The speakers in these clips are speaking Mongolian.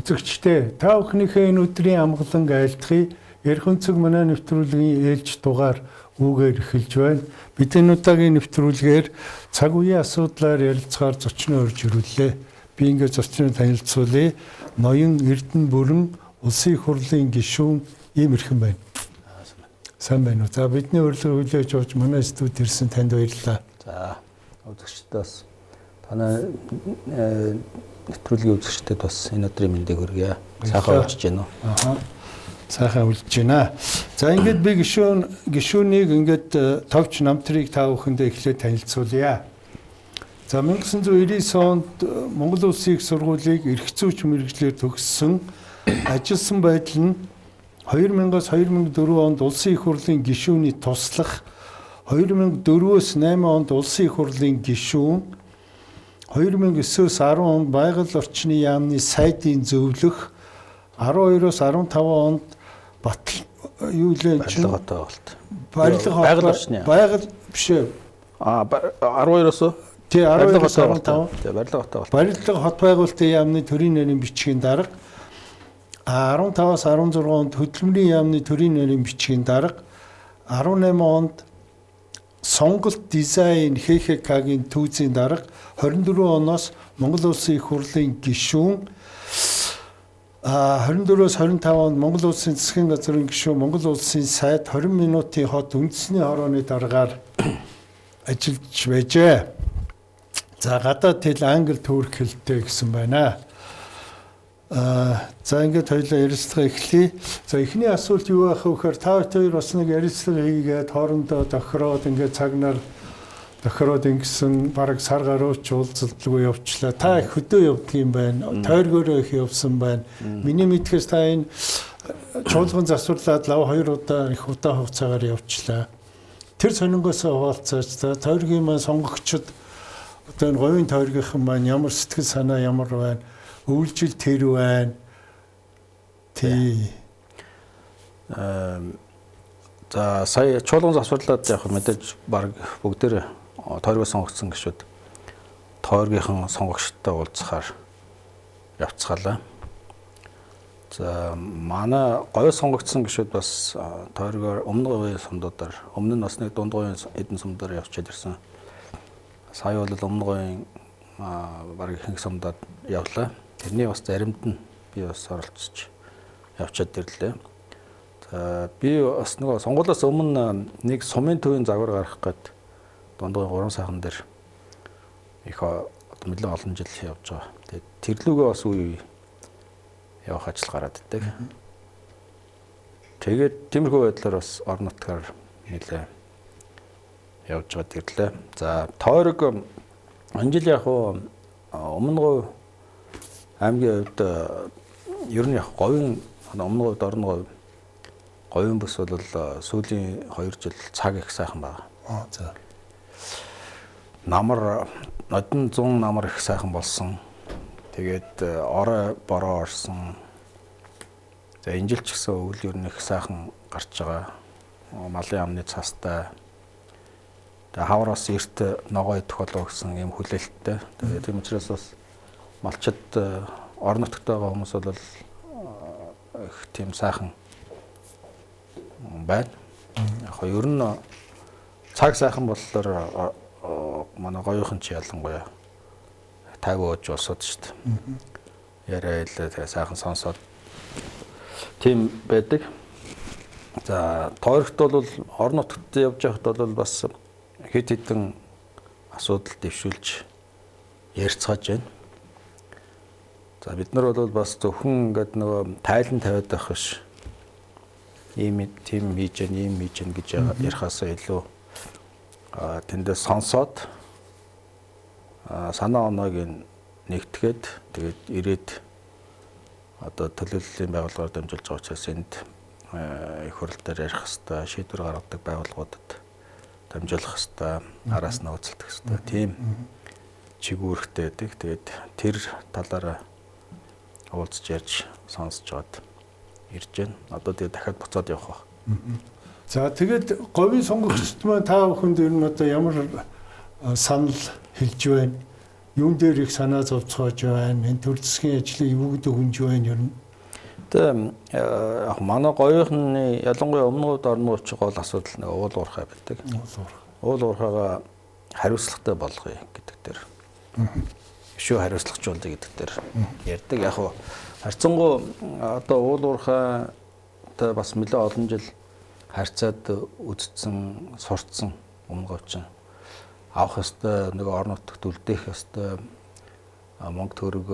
үзэгчтэй та бүхнийхээ энэ өдрийн амгалан айлтгыг Ярих өнцөг манай нэвтрүүлгийн ээлж дугаар үүгээр эхэлж байна. Бид энэ удаагийн нэвтрүүлгээр цаг үеийн асуудлаар ярилцахаар зочноо орж ирүүллээ. Би ингээд зочноо танилцуулъя. Ноён Эрдэнэ Бүрэн улсын их хурлын гишүүн ийм ирхэн байна. Сайн байна уу? За бидний урилгыг хүлээж авч манай студид ирсэн танд баярлалаа. За үзэгчдээ бас танай нэвтрүүлгийн үзэгчдэд бас энэ өдрийн мэндийг хүргье. Сайхан үзэж байна уу? Аха. Сайхан үлдэж байна. За ингээд би гишүүнийг ингээд товч намтрыг та бүхэндээ эхлээд танилцуулъя. За 1999 онд Монгол Улсын их сургуулийг эрх зүйч мэргэжлэр төгссөн ажилласан байдал нь 2000-аас 2004 онд Улсын их хурлын гишүүний туслах, 2004-өөс 8 онд Улсын их хурлын гишүүн, 2009-өөс 10 онд Байгаль орчны яамны сайдын зөвлөх, 12-оос 15 онд Байгаль биш ээ. 12-оос тий 12-оос 15 барилга хот байгуулалтын яамны төрийн нарийн бичгийн дарга, 15-аас 16 онд хөдөлмөрийн яамны төрийн нарийн бичгийн дарга, 18 онд сонголт дизайн ХХК-гийн түүзийн дарга, 24 оноос Монгол Улсын их хурлын гишүүн, 24-өөс 25 онд Монгол Улсын засгийн газрын гишүүн, Монгол Улсын сайд 20 минутын хот үндэсний хорооны даргаар ажиллаж байжээ. За гадаад хэл англи турк хэлтэй гэсэн байна. За ингээд хоёулаа ярилцлага эхлэе. За эхний асуулт юу байх вэ гэхээр та хоёр бас нэг ярилцлага хийгээд хоорондоо тохироод ингээд цаг нар тохироод ингэсэн бараг сар гаруйч уулзалтгүй явчлаа. Та их хөдөө явдаг юм байна. Тойргоороо их явсан байна. Миний мэдхээс та энэ чуулган засварлаад лав 2 удаа их удаа хугацаагаар явчлаа. Тэр сонингоос хуваалцаач. Тойргийн маань сонгогчд одоо энэ говийн тойргийнхан маань ямар сэтгэл санаа ямар байна? Үйлжил тэр байна. За сая чуулган засварлаад яг мэдээж баг бүгдээр тойргоо сонгогдсон гişүүд тойргийнхан сонгогчтой уулзахаар явцгаалаа. За манай говь сонгогдсон гişүүд бас тойргоор өмнө говийн сумдуудаар өмнө нь бас нэг дунд говийн эдэн сумдаар явчихад ирсэн. Сая бол өмнө говийн баг ихэнх сумдад явлаа. Тэрний бас заримд нь би бас оролцож явчаад ирлээ. За би бас нөгөө сонгуулиас өмнө нэг сумын төвийн загвар гаргах гээд дундгой 3 сайхан дээр их нэлээд олон жил явж байгаа. Тэгээд тэрлүүгээ бас үе явах ажил гараад иддэг. Тэгээд тиймэрхүү байдлаар бас орон нутгаар нэлээд явж байгаа тэрлээ. За тойрог энэ жил яг өмнө говь аймгийн хувьд ер нь яг говийн өмнө говьд орно говийн бүс бол сүүлийн 2 жил цаг их сайхан байна. За намар нодон 100 намар их сайхан болсон. Тэгээд орой бороо орсон. За энэ жил ч гэсэн өвөл ер нь их сайхан гарч байгаа. Малын амны цастай. Тэгээд хавраас эрт ногоо идэх болов гэсэн юм хүлээлттэй. Тэгээд тийм учраас бас малчид орон нутгад байгаа хүмүүс бол их тийм сайхан байна. Яг ер нь цаг сайхан болохоор манай говийнхан ч ялангуяа 50 ууж болсод шүү дээ. Яриа хэлээ тэгээ сайхан сонсоод тийм байдаг. За тойрогт бол орон нутгад явж байхад бол бас хэд хэдэн асуудал дэвшүүлж ярьцгааж байна. За бид нар бол бас зөвхөн ингээд нөгөө тайлан тавиад байх биш. Ийм тийм хийж гэн гэж ярихаасаа илүү тэндээ сонсоод санаа оноог нэгтгээд тэгээд ирээд одоо төлөөллийн байгууллагаар дамжуулж байгаа учраас энд их хурл дээр ярих хэвээр шийдвэр гаргадаг байгууллагуудад дамжуулах хэвээр араас нь уулзалт хэвээр тийм чигүүрхтэй байдаг. Тэгээд тэр талаараа уулзж ярьж сонсож жоод ирж байна. Одоо тэгээд дахиад буцаад явах ба. За тэгээд говийн сонгогчд маань та бүхэнд ер нь одоо ямар санал хэлж байна? юун дээр их санаа зовцоож байна. Энэ төр засгийн ажлыг юуг дөгнж байна ер нь. Тэгээ яг манай говийнхны ялангуяа өмнөд орны улчин гол асуудал нэг уул уурхай байдаг. Уул уурхайгаа хариуцлагатай болгоё гэдэг дээр. Шүү хариуцлагажуулъя гэдэг дээр ярьдаг. Яг хуу харьцангуй одоо уул уурхайтай бас нэлээд олон жил харьцаад үдцсэн, сурцсан өмнө говчин авах ёстой нэг орон нутагт үлдээх ёстой мөнгө төгрөг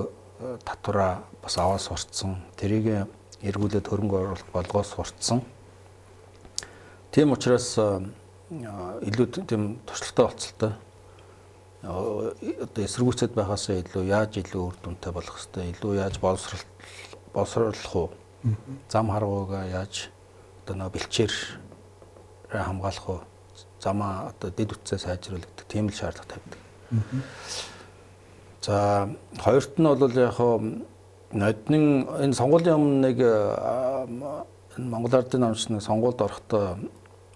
татвараа бас аваад сурцсан. Тэрийг эргүүлээд хөрөнгө оруулалт болгоод сурцсан. Тийм учраас илүү тийм туршлагатай болцолтой. Одоо эсэргүүцэд байхаасаа илүү яаж илүү үр дүнтэй болох хэвээр, илүү яаж боловсруулах уу? Зам харгуугаа яаж одоо нэг бэлчээр хамгаалах уу? Замаа одоо дэд үтсээ сайжруулдаг тийм л шаардлага тавьдаг. За хоёрт нь бол яг нодны энэ сонгуулийн өмнө нэг Монгол Ардын намч нэг сонгуульд орохдоо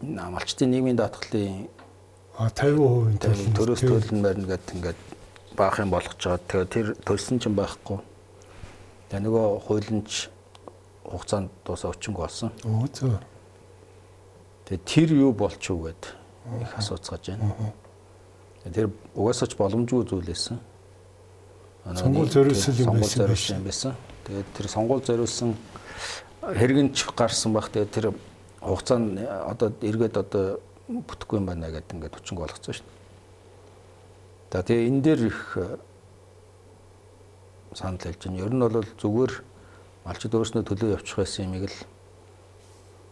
малчтын нийгмийн даатгалын 50% төрөөс төлн барина гэдэг ингээд баах юм болгож байгаа. Тэгээ тэр төлсөн ч байхгүй. Тэгээ нөгөө хуулинч хугацаанд дуусаа өчнг болсон. Оо зөө. Тэгээ тэр юу болчихв гэд их асууцгааж байна. Тэр угаасаа ч боломжгүй зүйл байсан. Сонгуул зориулсан юм байсан. Тэгээд тэр сонгуул зориулсан хэрэгэнч гарсан баг. Тэгээд тэр хугацаанд одоо эргээд одоо бүтэхгүй юм байна гэдэг ингээд өчнг болгоцсон шүү дээ. Тэгээ энэ дээр их санал хэлж байна. Ер нь бол зүгээр малчид өөрснөө төлөө явчих байсан юмыг л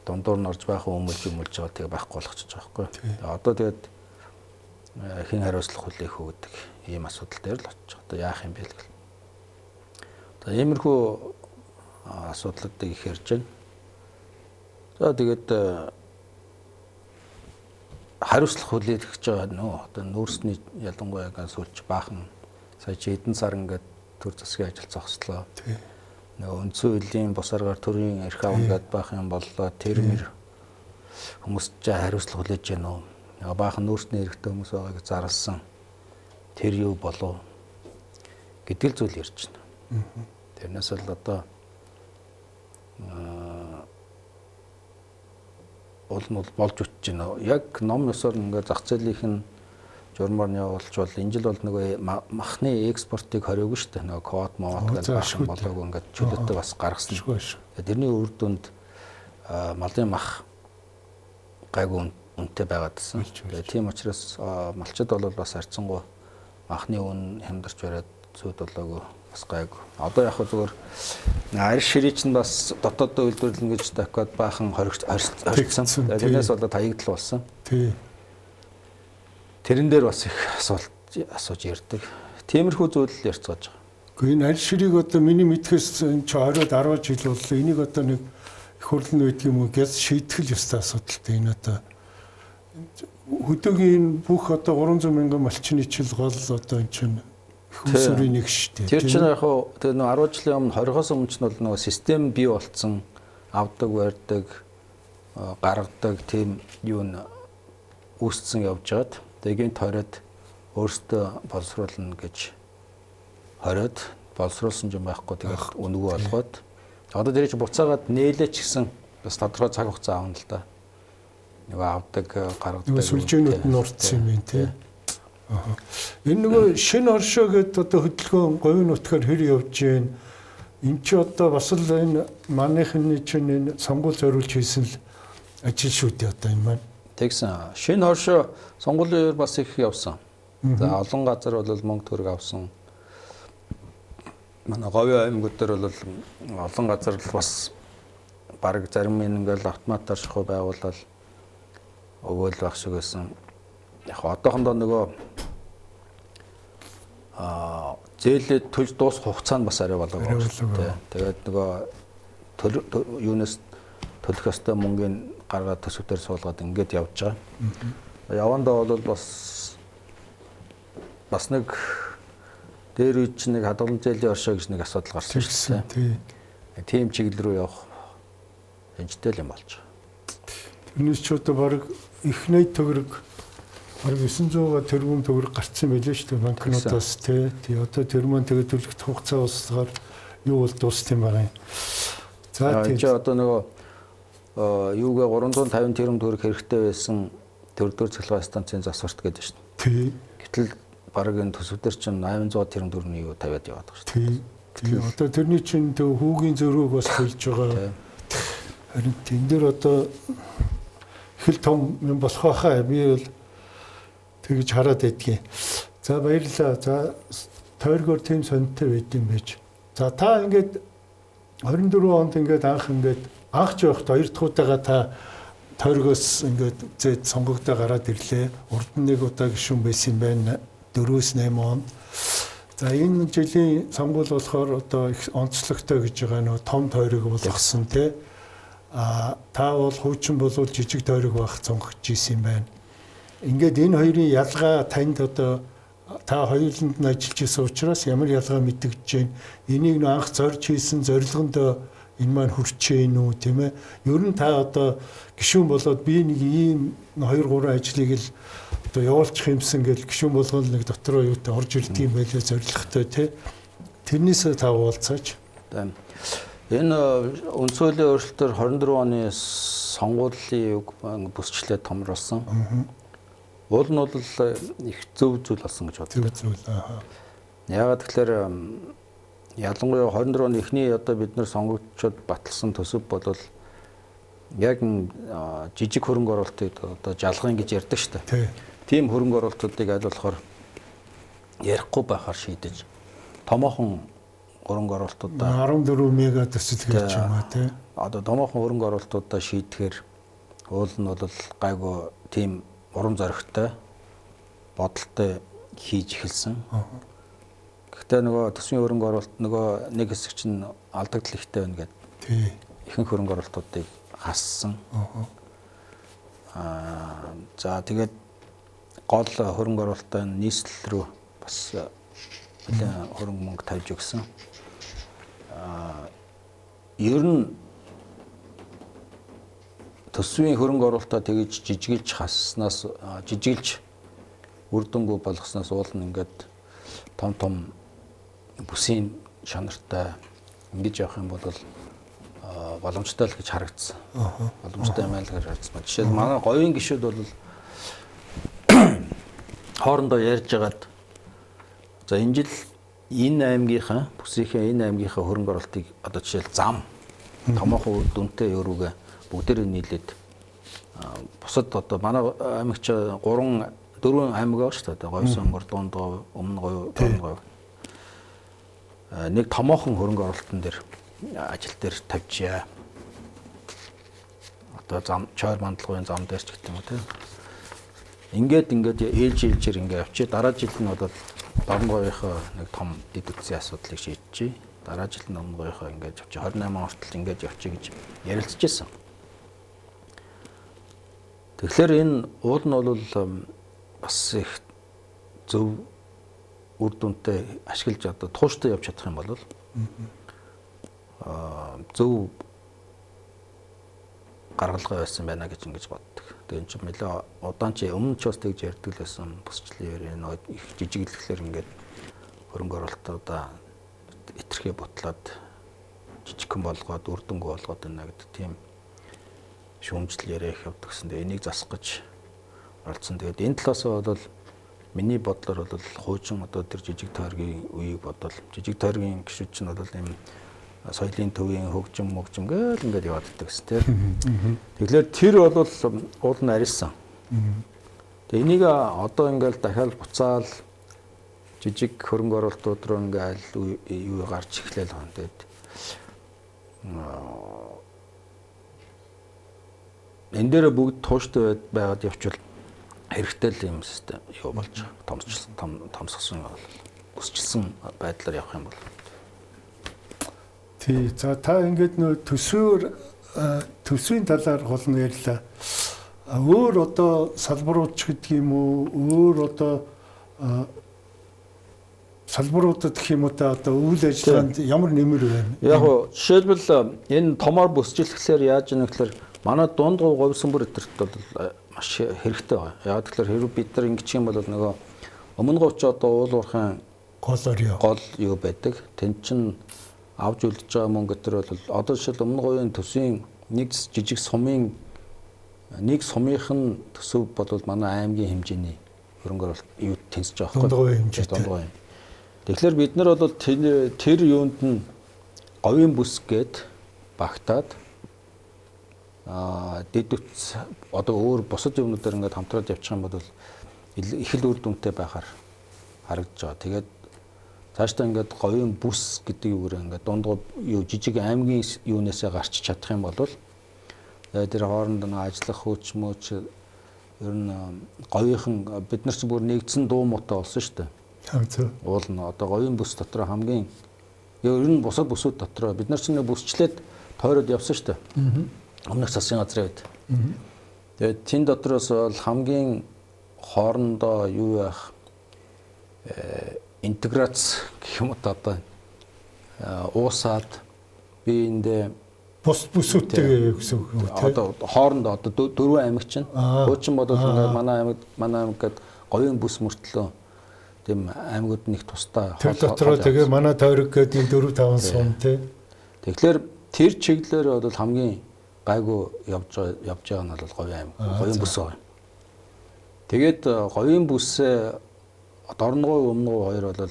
дундуур нь орж байхаа өмөлж байгаа тэгээ байхгүй болгочихж байгаа байхгүй. Одоо тэгээд хэн хариуцлах хүлээх үү гэдэг ийм асуудал дээр л очиж байгаа. Одоо яах юм бэ гэл. Одоо иймэрхүү асуудлуудыг их ярьж байна. За тэгээд хариуцлах хүлээх гэж байгаа нөө. Одоо нүүрсний ялангуяа сүүлч баахан сая чи хэдэн сар ингээд төр засгийн ажил зогслоо. Нөгөө үндсэн хуулийн босаргаар төрийн эрх авангаад баах юм боллоо. Тэрмэр хүмүүс ч хариуцлах хүлээж байна уу? Нөгөө баахан нүүрсний эрхтэй хүмүүс байгааг зарласан. Тэр юу болов гэдэг зүйл ярьж байна. Тэрнээс л одоо уул нь болж үтж байна. Яг ном ёсоор ингээд зах зээлийнх нь журмаар нь явуулж бол энэ жил бол нөгөө махны экспортыг хориогүй шүү дээ. Нөгөө квот мовот гэж башин болоогүй ингээд чөлөөтэй бас гаргасан. Тэрний үр дүнд малын мах гайгүй үнэтэй байгаадсэн. Тийм учраас малчид бол бас харьцангуй махны үн хямдарч бариад зүйд болоогүй бас гайгүй. Одоо яг зүгээр арьс ширий чинь бас дотооддоо үйлдвэрлэн гэж дахиад баахан хоригдсан. Тэрнээс болоод хаягдл болсон. Тэрэн дээр бас их асууж ярьдаг. Тиймэрхүү зүйл ярьцгааж байгаа. Гэхдээ энэ арьс ширийг одоо миний мэдхээс чи 20-10 жил боллоо. Энийг одоо нэг их хурлын байдаг юм уу гэж шийтгэл ёстой асуудалтай. Энэ одоо хөдөөгийн бүх одоо 300 мянган малчны чил гол одоо энэ чинь хүмүүсийн нэг шүү дээ. Тэр чинь яг тэр нэг 10 жилийн өмнө 20-оос өмнө ч бол нэг систем бий болцсон, авдаг, барьдаг, гаргадаг тийм юу н үүсцэн явж байгаад тэгээд тойроод өөртөө боловсруулна гэж хориод боловсруулсан юм байхгүй тэгээд үнэгүй болгоод одоо тэр чинь буцаагаад нээлээч гэсэн бас тодорхой цаг хугацаа аавна л да. Нөгөө авдаг, гаргадаг. Сүлжээнүүд нь урдсан юм байна тий. Энэ нөгөө шинэ оршоо гэдэг одоо хөдөлгөөн говийн нутгаар хэр явж байна. Энд чи одоо бас л энэ манайхны чинь энэ сонгуул зориулж хийсэн л ажил шүү дээ одоо энэ маань. Тэгсэн. Шинэ оршоо сонгуулийн бас их явсан. За олон газар бол мөнгө төгрөг авсан. Манай говийн аймагуд дээр бол олон газар л бас бараг зарим ингээл автоматар шахуу байгуулаад өгөөл байх шиг байсан. Яг одоохондоо нөгөө зээлээ төлж дуусах хугацаа нь бас арай болоо байна. Тэгээд нөгөө юунаас төлөх ёстой мөнгөний гаргаад төсөвтөр суулгаад ингээд явж байгаа. Явандаа бол бас нэг дээр үуч нэг хадгалан зээлийн оршоо гэж нэг асуудал гарсан шүү дээ. Тийм чиглэл рүү явах хэмжтэй л юм болж байгаа. Тэрнээс ч одоо баг их найд төгрөг Бараг 900 тэрбум төгрөг гарцсан байлээ шүү дээ банкнуудаас тий. Одоо тэр маань тэгээд төлөвлөлт хугацаа ууссаар юу бол дууссан юм байгаа юм. За тийм. Одоо нөгөө юугаа 350 тэрбум төгрөг хэрэгтэй байсан төрөлдөр цахилгаан станцын засварт гэдэг шүү дээ. Тий. Гэтэл бараг энэ төсөвдөр чинь 800 тэрбум төгрөгийн юу тавиад яваад байгаа шүү дээ. Тий. Одоо тэрний чинь төв хүүгийн зөрүүг бас хэлж байгаа. Харин тэн дээр одоо их л том юм болох байхаа би бол тэгж хараад байдгийн. За баярлалаа. За тойргоор тийм сонирхтой байд юм байж. За та ингээд 24 онд ингээд анх жоохт хоёр дахь удаага та тойргоос ингээд зэд сонгогдоо гараад ирлээ. Урд нь нэг удаа гишүүн байсан юм байна. 4-8 онд. За энэ жилийн сонгуул болохоор одоо их онцлогтой гэж байгаа нөө том тойрог болгосон тий. Та бол хуучин болвол жижиг тойрог байх сонгогдож исэн юм байна. Ингээд энэ хоёрын ялгаа танд одоо та хоёуланд нь ажиллаж исэн учраас ямар ялгаа мэдэгдэж байна? Энийг нөө анх зорж хийсэн зорилгонд энэ маань хүрчээ нү тийм ээ? Ер нь та одоо гишүүн болоод би нэг ийм 2-3 ажлыг л одоо явуулчих юмсан гэл гишүүн болгол нэг дотроо юутай орж ирдэг юм байлээ зорилготой тий. Тэрнээс та уулзаач. Энэ үндсөлийн өөрчлөлтөөр 24 оны сонгуулийн бүсчлээ томруулсан. Уул нь бол их зөв зүйл болсон гэж бодлоо. Зөв зүйл. Яагаад тэгэхээр ялангуяа 24 оны эхний одоо бид нар сонгогчдод баталсан төсөв бол яг жижиг хөрөнгө оруулалтыг одоо жалгын гэж ярьдаг шүү дээ. Тийм хөрөнгө оруулалтуудыг аль болохоор ярихгүй байхаар шийдэж томоохон хөрөнгө оруулалтуудаа 14 мега төсөл гэж юм аа тий. Одоо томоохон хөрөнгө оруулалтуудаа шийдэхээр уул нь бол гайгүй тийм урам зоригтой бодолтой хийж эхэлсэн. Гэхдээ нөгөө төсвийн хөрөнгө оруулалт нөгөө нэг хэсэг чинь алдагдал ихтэй байна гэдэг. Тий. Ихэнх хөрөнгө оруулалтуудыг хассан. За тэгээд гол хөрөнгө оруулалтаа нийслэл рүү бас нэлээд хөрөнгө мөнгө тавьж өгсөн. Ер нь төсвийн хөрөнгө оруулалтаа тэгж жижиглж хасснаас жижиглж үр дүнгүй болгосноос уул нь ингээд том бүсийн чанартай ингэж явах юм бол боломжтой л гэж харагдсан. Боломжтой юм аа л гэж харагдсан. Жишээл манай говийн гишүүд бол хоорондоо ярьж агаад за энэ жил энэ аймгийнхаа бүсийнхээ энэ аймгийнхаа хөрөнгө оруулалтыг одоо жишээл зам томоохон дүнтэй өрүүгээ бүгдээрээ нийлээд бусад одоо манай аймагч 4 аймаг байгаа шүү дээ. Говьсон, Мордонд говь, Өмнө говь, Тон говь. Нэг томоохон хөрөнгө оруулалтын дээр ажил дээр тавьчихъя. Одоо зам чойр мандлагын зам дээр ч гэдэг юм уу тийм. Ингээд ээлжээр ингээд явчих. Дараа жил нь бол Дорн говийнхоо нэг том дэд үтсийн асуудлыг шийдчихье. Дараа жил нь Өмнө говийнхоо ингээд явчих. 28 он хүртэл ингээд явчих гэж ярилцчихсан. Тэгэхээр энэ уул нь бол бас их зөв үр дүнтэй ашиглаж одоо тууштай явж чадах юм бол зөв гаргалгаа байсан байна гэж ингэж боддог. Тэгээ энэ ч нэлээ удаан чи өмнө ч бас тэгж ярьдаг л байсан. Бусчлын энэ их жижиглэхлээр ингээд хөрөнгө оруулалтуудаа итэрхий бутлаад жижигхэн болгоод үр дүнгүй болгоод байна гэдэг тийм шүүмжил яриа их явдаг гэсэн. Тэгээ энийг засах гэж оролцсон. Тэгээд энэ талаас бол миний бодлоор бол хуучин одоо тэр жижиг тойргийн үеийг бодвол жижиг тойргийн гишүүд чинь бол ийм соёлын төвийн хөгжим гээл ингээд яваад байдаг гэсэн тийм. Тэгэхээр тэр бол уул нь арилсан. Тэгээ энийг одоо ингээд дахиад буцаал жижиг хөрөнгө оруулалтууд руу ингээд юу гарч эхлээл байна. Тэгээд энэ дээр бүгд тууштай байгаад явчвал хэрэгтэй л юм систем юу болж томсгсон бүсчилсэн байдлаар явах юм бол. Тий. За та ингээд нөө төсвийн талаар гол нь ярьлаа. Өөр одоо салбарууч гэдэг юм уу? Өөр одоо салбаруудад гэх юм уу та одоо үйл ажиллагаанд ямар нэмэр байна? Яг нь жишээлбэл энэ томоор бүсчилгэхлээр яаж ийм гэхээр манай дунд говьсон бүр өдөрт бол маш хэрэгтэй байна. Яг тэгэхээр хэрвээ бид нар ингэж юм бол нөгөө өмнө гоч одоо уул уурхайн гол юу байдаг. Тэн чин авж үлдэж байгаа мөнгө төр бол одоо жишээл өмнө говийн төсвийн нэг жижиг сумын төсөв бол манай аймгийн хэмжээний хөрөнгөөр юу тэнцэж байгаа байхгүй. Дундгой хэмжээ. Тэгэхээр бид нар бол тэр юунд нь говийн бүс гээд багтаад дэд үтс одоо өөр бусад юмнуудаар ингээд хамтраад явчих юм бол их л үр дүнтэй байхаар харагдаж байгаа. Тэгээд цаашдаа ингээд говийн бүс гэдэг юугаар ингээд дундгой юу жижиг аймгийн юунасаа гарч чадах юм бол тэр хооронд нь ажиллах хүч мөч ер нь говийнхан бид нар ч бүр нэгдсэн дуу муутай болсон шүү дээ. Уул нь одоо говийн бүс дотор хамгийн ер нь бусад бүсүүд дотор бид нар ч нэг бүсчлээд тойроод явсан шүү дээ. Өмнөх засгийн газрын үед. Тэгээд тэн дотроос бол хамгийн хоорондоо юу яах интеграц гэх юм одоо уусаад би эндээ бус бүсүүдтэй гэсэн үг үү? Одоо хоорондоо одоо дөрвөн аймаг чинь хуучин бодвол ингээд манай аймаг гээд говийн бүс мөртлөө тийм аймагуд нэг тусдаа тэр дотроо тэгээ манай тойрог гэдэг 4-5 сум тий. Тэгэхээр тэр чиглэлээр бол хамгийн гайгүй явж байгаа нь бол говийн аймаг, говийн бүс байна. Тэгээд говийн бүсээ дорногой өмнөгой хоёр бол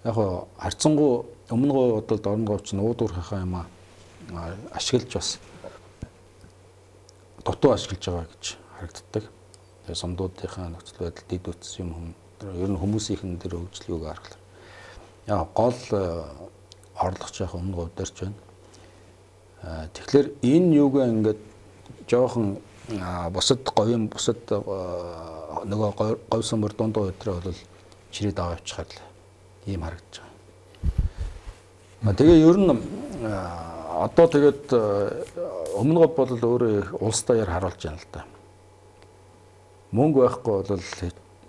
яг харьцангуй өмнөгой бодвол дорногой чинь уудуурхийнхаа юм ашиглаж бас дутуу ашиглаж байгаа гэж харагддаг. Тэгээд сумдуудынхаа нөхцөл байдал дэд үтс юм ер нь хүмүүсийн дээр хөгжлийг харахад яг гол орлогч яг өмнөгой дэрч байна. Тэгэхээр энэ юугаа ингээд жоохон бусад говийн бусад нөгөө говьсон мөр дундуу өдрөө бол чирээд аваа явчихаар л ийм харагдаж байгаа. Тэгээ ер нь одоо тэгээд өмнө гов бол өөрөө улс даяар харуулж байна л да. Мөнгө байхгүй бол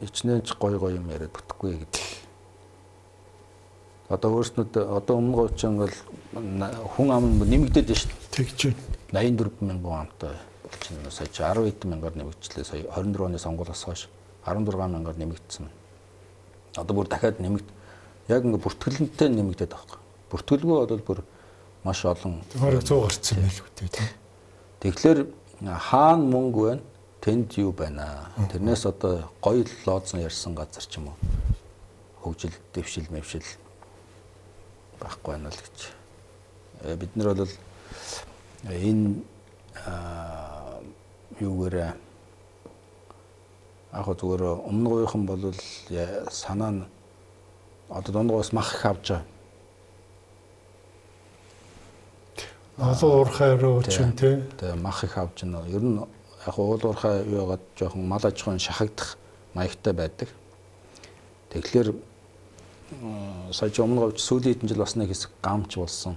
хичнээн ч гой юм яриад бүтэхгүй гэдэг. Одоо өөрснөд одоо өмнө гов ч ингээл хүн ам нэмэгдээд байна шүү дээ. Тэгж байна. 84,000 амтай чинь сая 10 эд мянгаар нэмэгдлээ. Сая 24 оны сонгуулиас хойш 16 мянгаар нэмэгдсэн. Одоо бүр дахиад яг ингээ бүртгэлэнтэй нэмэгдээд байгаа. Бүртгэлгүй бол бүр маш олон бараг 100 гарцсан байл үү тийм. Тэгэхээр хаана мөнгө байна? Тэнд юу байна? Тэрнээс одоо гоё лоозон ярьсан газар ч юм уу. Хөгжил, дэвшил, мэвшил байхгүй байна л гэж. Бид нар бол энэ юугаараа яг зүгээр өмнө говийнхан бол санаа нь одоо дундгоос мах их авч байгаа. Олон уурхай руу чинь тий. Тэгээ мах их авч байна. Ер нь яг уул уурхай юугаад жоохон мал аж ахуйн шахагдах маягтай байдаг. Тэгэхээр сая өмнө говьч сүүлийн хэдэн жил бас нэг хэсэг гамч болсон.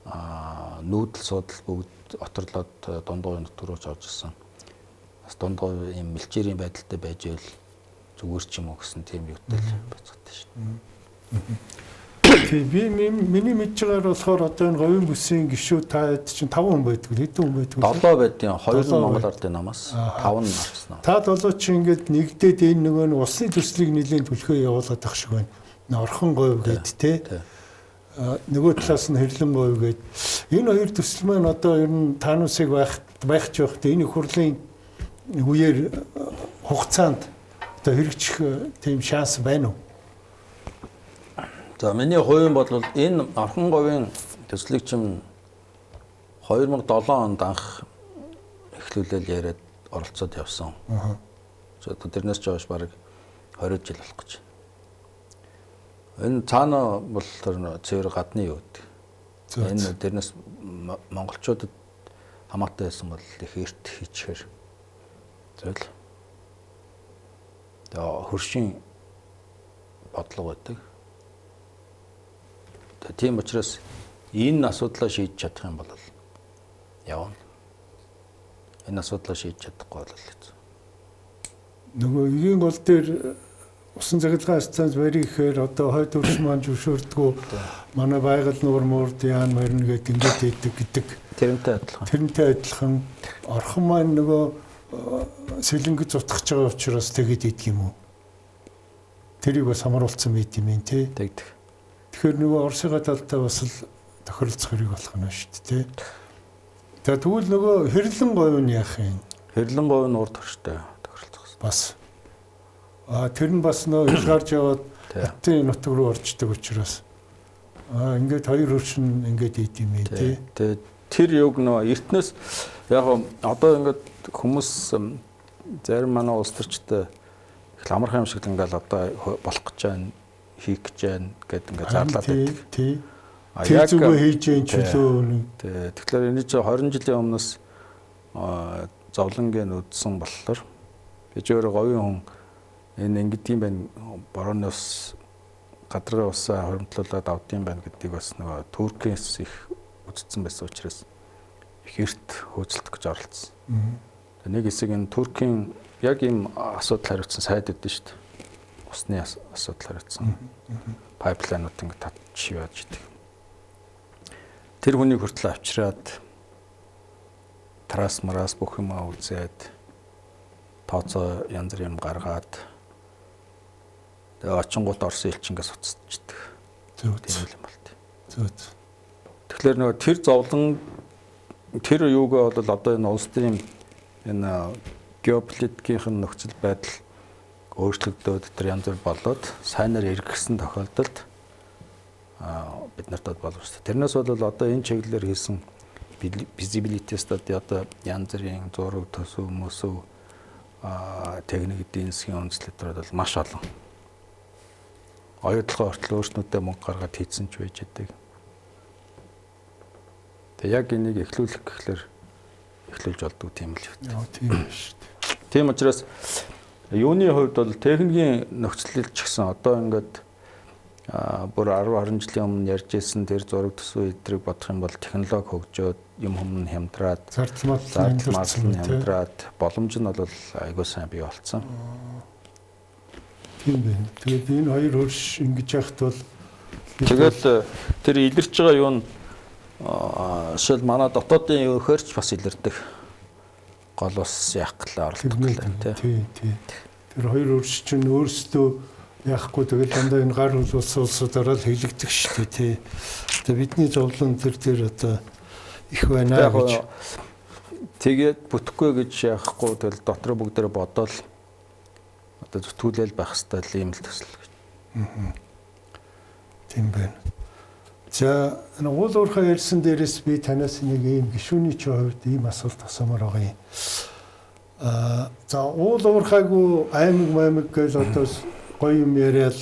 Нүүдэл судал бүгд оторлоод дундгой нөтрөөж орж ирсэн. Бас дундгой юм мэлчээрийн байдалтай байж байл зүгээр ч юм уу гэсэн тийм юутай л байцгадаг шин. Тий би миний мэдж байгаагаар болохоор одоо энэ говийн бүсийн гишүүд таад чинь 5 хүн байдаг. Хэдэн хүн байдаг? 7 байдیں۔ 2 нь Монгол Ардын намаас 5 нь авсан. Та 7 чи ингээд нэгдээд энэ нөгөө нь улсын төслийг нэлийн төлхөө явуулаад ах шиг байна. Орхон говь гэд тий. Нөгөө талаас нь хэрлэн говь гэд. Энэ хоёр төсөл маань одоо ер нь таануусыг байх ч явах энэ их хурлын үеэр хугацаанд одоо хэрэгжих тийм шанс байна уу? За миний хувийн бодлол энэ орхон говийн төслийг чинь 2007 онд анх эхлүүлэл яриад оролцоод явсан. За тэрнээс ч хойш бараг 20 жил болох гэж. Энэ цаана бол тэр цэвэр гадны юу гэдэг. Энэ тэрнээс монголчуудад хамаатай байсан бол их эрт хийчихэр. Зөвл. Тэгээ хөршийн бодлого байдаг. Тийм учраас энэ асуудлаа шийдэж чадах юм бол явна. Энэ асуудлаа шийдэж чадахгүй бол хэцүү. Нөгөө эгийн гол дээр усан цахилгаан станц барь ихээр одоо хойд төрс маань зөвшөөрдгөө манай байгаль нуур муурд яан марин гэдэг ингэж хийдэг гэдэг. Тэрнтэй адилхан. Тэрнтэй адилхан орхон маань нөгөө сэлэнгэд зутгах байгаа учраас тэгээд идэх юм уу? Тэрийг бас хамруулсан байт юм тий. Тэгдэг. Тэгэхээр нөгөө Оросыга талтай бас л тохиролцох хэрэг болох нь шүү дээ тий. Тэгээд тэгвэл нөгөө хэрлэн говь нь яах юм? Хэрлэн говь нь урд төрштэй тохиролцох гэсэн. Бас тэр нь бас нөгөө хэл гарч яваад Аттын нутаг руу орчдөг учраас ингээд хоёр хөршин ингээд ийд юм тий. Тэгээд тэр юг нөө эртнээс яг одоо ингээд хүмүүс зарим манай улс төрчтэй их амархан юм шиг л ингээд одоо болох гэж байна, хийх гэж байна гэдэг ингээд зарлаад байдаг. Тий. Тэр зүгээр хийж юм чөлөө. Тэгэхээр энэ чинь 20 жилийн өмнөөс зовлонгийн үдсэн болохоор би ч өөрөө говийн хүн энэ ингэдэм байна, борооны ус гадрын усаа хоримтлуулад авдсан байна гэдгийг бас нөгөө Туркээс их үзсэн байсан учраас их эрт хөөцөлдөх гэж оролцсон. Нэг хэсэг энэ Туркийн яг ийм асуудал хариуцсан сайд өгдөн шүү дээ. Усны асуудал хариуцсан. Пайплайнууд ингэ татчих яаж идэг. Тэр хүнийг хүртэл авчираад трасмараас бүх юм үзээд тооцоо янз бүр юм гаргаад тэгээ очингууд Орсын элчингээс уцчихдаг. Тийм юм болт. Тэгэхээр нөгөө тэр зовлон тэр юугаа бол одоо энэ улс төрийн энэ геополитикийн нөхцөл байдал өөрчлөгдөөд тэр янз бүр болоод сайнаар эргэсэн тохиолдолд бид нарт болов шүү дээ. Тэрнээс бол одоо энэ чиглэлээр хийсэн visibility study одоо янз бүрийн зураг төсөв мөсөв техник эдийн засгийн үндэслэлүүд бол маш олон. Оюутлогын хүртэл өөрснүүдээ мөнгө гаргаад хийсэн ч байж байдаг. Тэгээ яг энийг эхлүүлэх гэхлээр эхлүүлж болдог тийм л үү. Тийм шүү дээ. Тийм учраас юуны хувьд бол техникийн нөхцөлөл ч гэсэн одоо ингээд бүр 10 жилийн өмнө ярьж ирсэн тэр зураг төсөө эдрийг бодох юм бол технологи хөгжөөд юм хүмүүс хямдраад зардал нь хямдраад боломж нь бол айгүй сайн бий болцсон. Тийм байна. Тэгээд энэ хоёр хөрш ингэж яхад бол тэгэл тэр илэрч байгаа юу нь шил манай дотоодын юу хөрч бас илэрдэг. Гол ус яах гэлээ орлдог тийм. Тэр хоёр хөрш чинь өөрсдөө яахгүй тэгэл дандаа энэ гар улсуудаараа л хийлэгдэх шүү дээ тий. Тэгээ бидний зовлон тэр одоо их байна гэж. Тэгээд бүтэхгүй гэж яахгүй тэгэл дотроо бүгдээрээ бодоол одоо зүтгүүлэл байх хэвээр ийм л төсөл гэж. Тийм байна. За энэ уул уурхай ярьсан дээрээс би танаас нэг ийм гишүүний ч хувьд ийм асуулт асуумаар байгаа юм. За уул уурхайгүй аймаг гэж одоо гоё юм яриад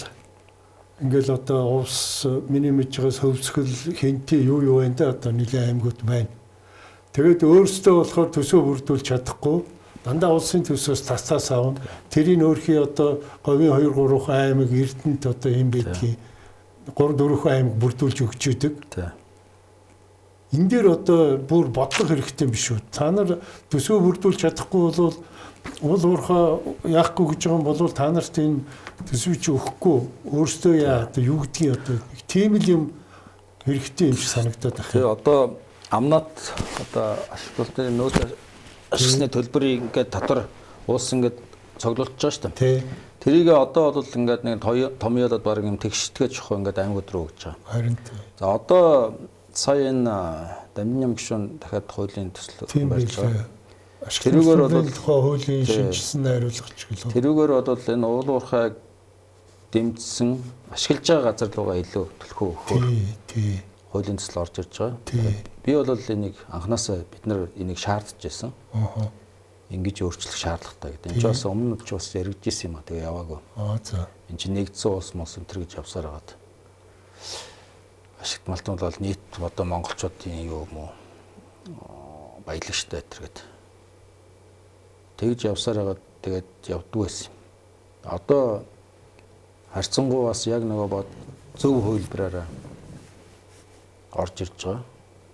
ингээл одоо увс миний мэджээс хөвсгөл хинти юу байна да одоо нэлээд аймагуд байна. Тэгээд өөрсдөө болохоор төсөө бүрдүүлж чадахгүй дандаа улсын төсөөс тасцаас авна. Тэрийн өөрхий одоо говийн 2 3 аймаг Эрдэнэт одоо юм байдгийг 3 4 аймаг бүрдүүлж өгч идэг. Энэ дээр одоо бүр бодлого хэрэгтэй биш үү? Та нар төсөө бүрдүүлж чадахгүй бол уул уурхай яахгүй гэж байгаа юм бол та нарт энэ төсвийг өгөхгүй өөртөө яа одоо юу гэдгийг одоо тийм л юм хэрэгтэй юм шиг санагдаад байна. Тэгээ одоо амнат одоо ашиглалтын нөөц ашигласны төлбөрийг ингээд татвар уус ингээд цоглуулж байгаа шүү дээ. Тэрийг одоо бол ингээд нэг том ялаад баг юм тэгштгэж жохоо ингээд аймагуд руу өгч байгаа. Харин. За одоо сая энэ Дамжин гишүүн дахиад хуулийн төсөл барьж байгаа. Тэрүүгээр бол хуулийн шинжилсэн найруулгач гэлээ. Тэрүүгээр бол энэ уул уурхайг дэмжсэн ашиглаж байгаа газар руугаа илүү төлхөө өгөхөөр хуулийн төсөл орж ирж байгаа. Би бол энийг анханасаа бид нар энийг шаардж байсан. Ингэж өөрчлөх шаардлагатай гэдэг. Энд ч бас өмнө ч бас яригдчихсэн юм а. Тэгээ яваагүй. За. Энд чинь нэгдсэн улс мос өнтер гэж явсаар хагаад. Ашигт малтууд бол нийт одоо монголчуудын юу юм уу баялагчтай гэдэг. Тэгж явсаар хагаад тэгээд явдгүй байсан. Одоо харьцангуй бас яг нөгөө зөв хөлбраараа орж ирж байгаа.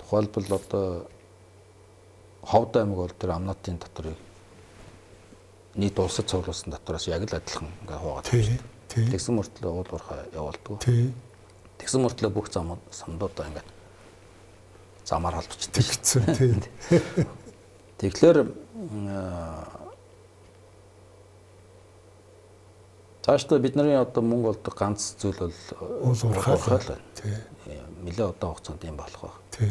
Тухайлбал одоо Ховд аймаг бол тэр амнатын доторыг нийт улсад цуглуулсан дотроос яг л адилхан ингээ хуугаад байна. Тэгсэн мөртлөө уул уурхай явуулдаг. Тэгсэн мөртлөө бүх самдуудаа ингээ замаар холбочтой. Тэгсэн. Тэгэхээр Цаашдаа бидний одоо мөнгө олдог ганц зүйл бол урхаал байна. Тий. Нэлээд удаан хугацаанд юм болох байх. Тий.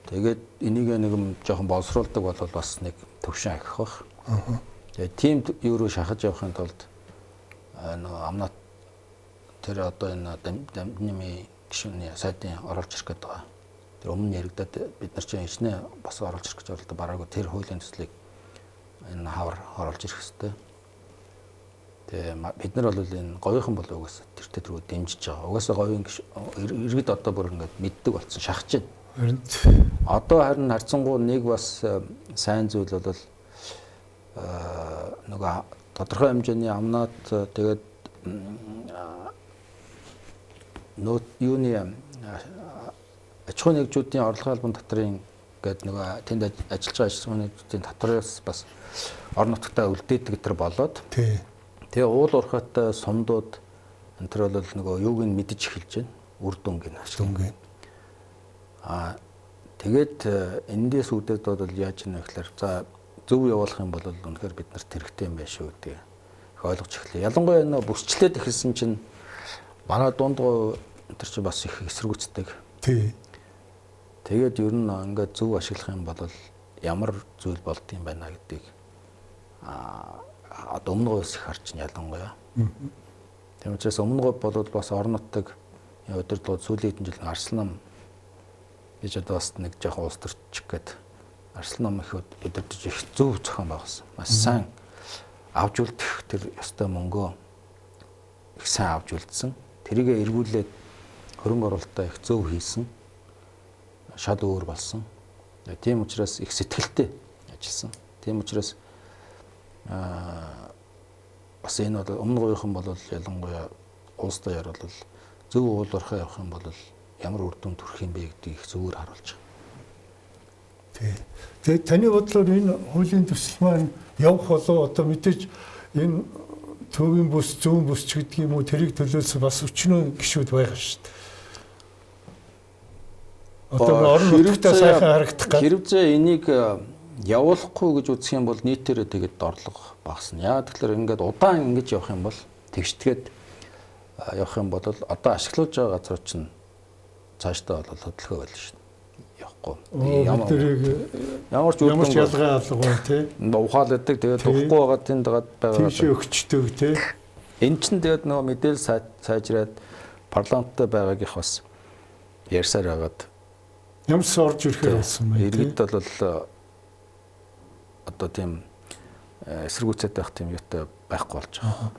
Тэгээд энийг нэг юм жоохон боловсруулдаг бол бас нэг төвшин ахих байх. Тэгээд тийм юу руу шахаж явахын тулд нөгөө амнат тэр одоо энэ дамжны гишүүний сайдын оруулж ирэх гэдэг байгаа. Тэр өмнө яригадад бид нар чинь хичнээн бас оруулж ирэх гэж бодлоо бараагүй тэр хуулийн төслийг энэ хавар оруулж ирэх хэрэгтэй. Тэгээ бид нар бол энэ говийнхан бол угаасаа тэр рүү дэмжиж байгаа. Угаасаа говийн иргэд одоо бүр ингээд мэддэг болсон шахаж байна. Одоо харин харьцангуй нэг бас сайн зүйл бол нөгөө тодорхой хэмжээний амнаад тэгээд нот юуны аж ахуйн нэгжүүдийн орлогын албан татрын гэдэг нөгөө тэнд ажиллаж байгаа аж ахуйн нэгжүүдийн татвараас бас орон нутгатаа үлдээдэг гэтэр болоод тэгээ уул уурхайтай сумдууд энэ төр бол нөгөө юуг нь мэдэж эхэлж байна. Үр дүнгийн ашиг. Тэгээд эндээс үүдээд бол яаж юм бэ гэхээр за зөв явуулах юм бол үнэхээр бид нарт хэрэгтэй юм байна шүү гэдэг их ойлгож эхлэе. Ялангуяа энэ бүсчлээд эхэлсэн чинь манай дундгой тэр чинь бас их эсэргүүцдэг. Тий. Тэгээд ер нь ингээд зөв ашиглах юм бол ямар зүйл болдгийм байна гэдгийг одоо өмнө гоёс их харж ялангуяа. Тийм учраас өмнө гой бол бас орон нутаг удирдлагууд сүүлийн хэдэн жил Арслан нам гэж одоо бас нэг жоохон улс төрчих гээд Арслан нам их удирдах их зөв зохион байгуулсан. Маш сайн авч үлдэх тэр ёстой мөнгөө их сайн авч үлдсэн. Тэрийгэ эргүүлээд хөрөнгө оруулалтаа их зөв хийсэн. Шал өөр болсон. Тийм учраас их сэтгэлтэй ажилласан. Тийм учраас бас энэ бол өмнө гоёхан бол ялангуяа улс даяар бол зөв уул уурхай явах юм бол ямар үр дүн төрөх юм бэ гэдгийг их зөвөр харуулж байгаа. Тий. Тэгээд таны бодлоор энэ хуулийн төсөл маань явах болоо одоо мэдээж энэ төвийн бүс, зүүн бүс ч гэдэг юм уу тэрийг төлөөс бас өчнөө гişүүд байгаа шүү дээ. Одоо орон нутгатаа сайхан харагдах гад. Хэрвээ энийг явуулахгүй гэж үзэх юм бол нийтээрээ тэгээд орлого багасна. Яагаад тэгэхээр ингээд удаан ингэж явах юм бол тэгшдгээд явах юм бол одоо ашиглаж байгаа газар чинь цаашдаа бол хөдөлгөөн болно шүү дээ. Явахгүй. Ямар ч ялгаа алгуу тий. Ухаалдаг тэгээд тухгүй байгаа тэнд байгаа. Тийш өгчдөг тий. Энд чинь тэгээд нөгөө мэдээлэл сайжраад парламенттай байгааг их бас ярьсаар байгаад Ямс орж ирэхээр болсон байна. Иргэд бол одоо тийм эсэргүүцээд байх тийм юутай байхгүй болж байгаа.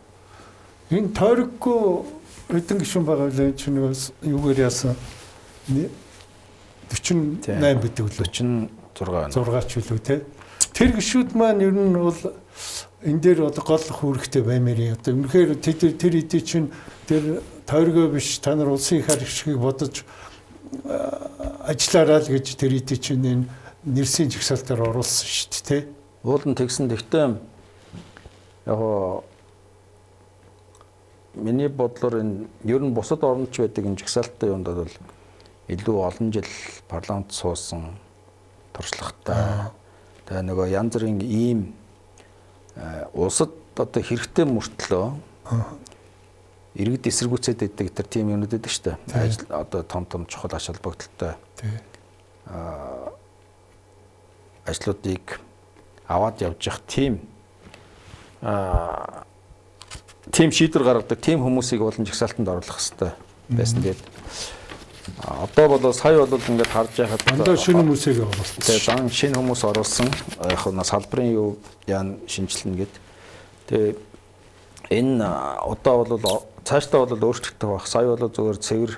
Энэ тойроггүй хэдэн гишүүн байгаа вэ? Чи нэгээс юугаар яасан? 48 бидэг лөө 46 ч үлээ те. Тэр гишүүд маань ер нь бол энэ дээр одоо гол хүүрэхтэй баймаар одоо үнэхээр тэр эдий чинь тэр тойргоо биш та нар улсын их харгчгийг бодож ажиллаарай л гэж тэр эдий чинь энэ нэрсийн жагсаалтаар оруулсан шүү дээ те. Уулын тэгсэн тэгтээ яг миний бодлоор энэ ер нь бусад орнч байдаг энэ жагсаалттай юмд бол илүү олон жил парламент суусан туршлагатай. Тэгээ нөгөө янз бүрийн ийм улсад одоо хэрэгтэй мөртлөө иргэд эсэргүүцээд байдаг тэр тийм юмнууд байдаг шүү дээ. Ажил одоо том чухал ач холбогдолтой. Ажлуудыг аваад явж явах тийм шийдвэр гаргадаг тийм хүмүүсийг болон жагсаалтанд оруулах хэрэгтэй байсан. Тэгээд одоо бол сая бол ингээд харж байхад одоо шинэ хүмүүсийг оруулсан. Тэгээд дан шинэ хүмүүс оруулсан. Яг нь салбарын юу яан шинжилнэ гэд. Тэгээд энэ одоо бол цаашдаа бол өөрчлөгдөх байх. Сая бол зөвхөн цэвэр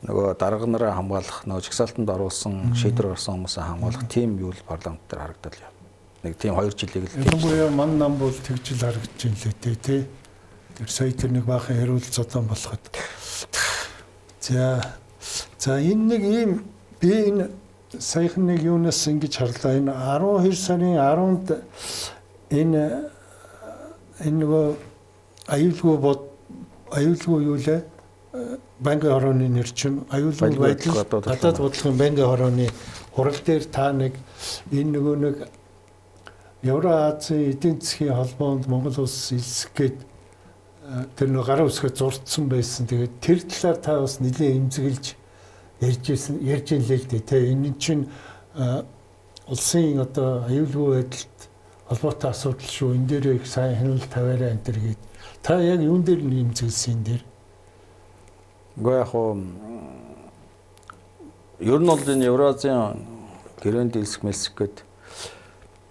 нөгөө дарга нараа хамгаалах, нөгөө жагсаалтанд оруулсан шийдвэр гаргасан хүмүүсээ хамгаалах тийм юу л парламент дээр харагдал яа. Нэг тийм 2 жилийг л ялангуяа ман нам бол тэгжил харагдаж байна лээ тий. Тэр сая тэр нэг баахан хэрүүл зодон болоход. За энэ нэг ийм би энэ саяхан нэг юунаас ингэж харлаа. Энэ 12 сарын 10-нд энэ нөгөө аюулгүй юу лээ банкны хорооны нэр чинь аюулгүй байдал гадаад бодлогын банкны хорооны хурал дээр та нэг энэ нөгөө нэг Евразийн эдийн засгийн холбоонд Монгол улс элсэх гээд тэр нэг гараа үсгээ зурцсан байсан. Тэгээд тэр талаар та бас нэлээд эмзэглэж ярьж илээ л дээ. Тэ энэ чинь улсын одоо аюулгүй байдалд холбоотой асуудал шүү. Энэ дээр их сайн хяналт тавиараа энэ төр гээд та яг юун дээр нэмзэглсэн энэ дээр? Гэхдээ яг хуу ер нь бол энэ Евразийн гэрээнд дэлсэх мэлсэх гээд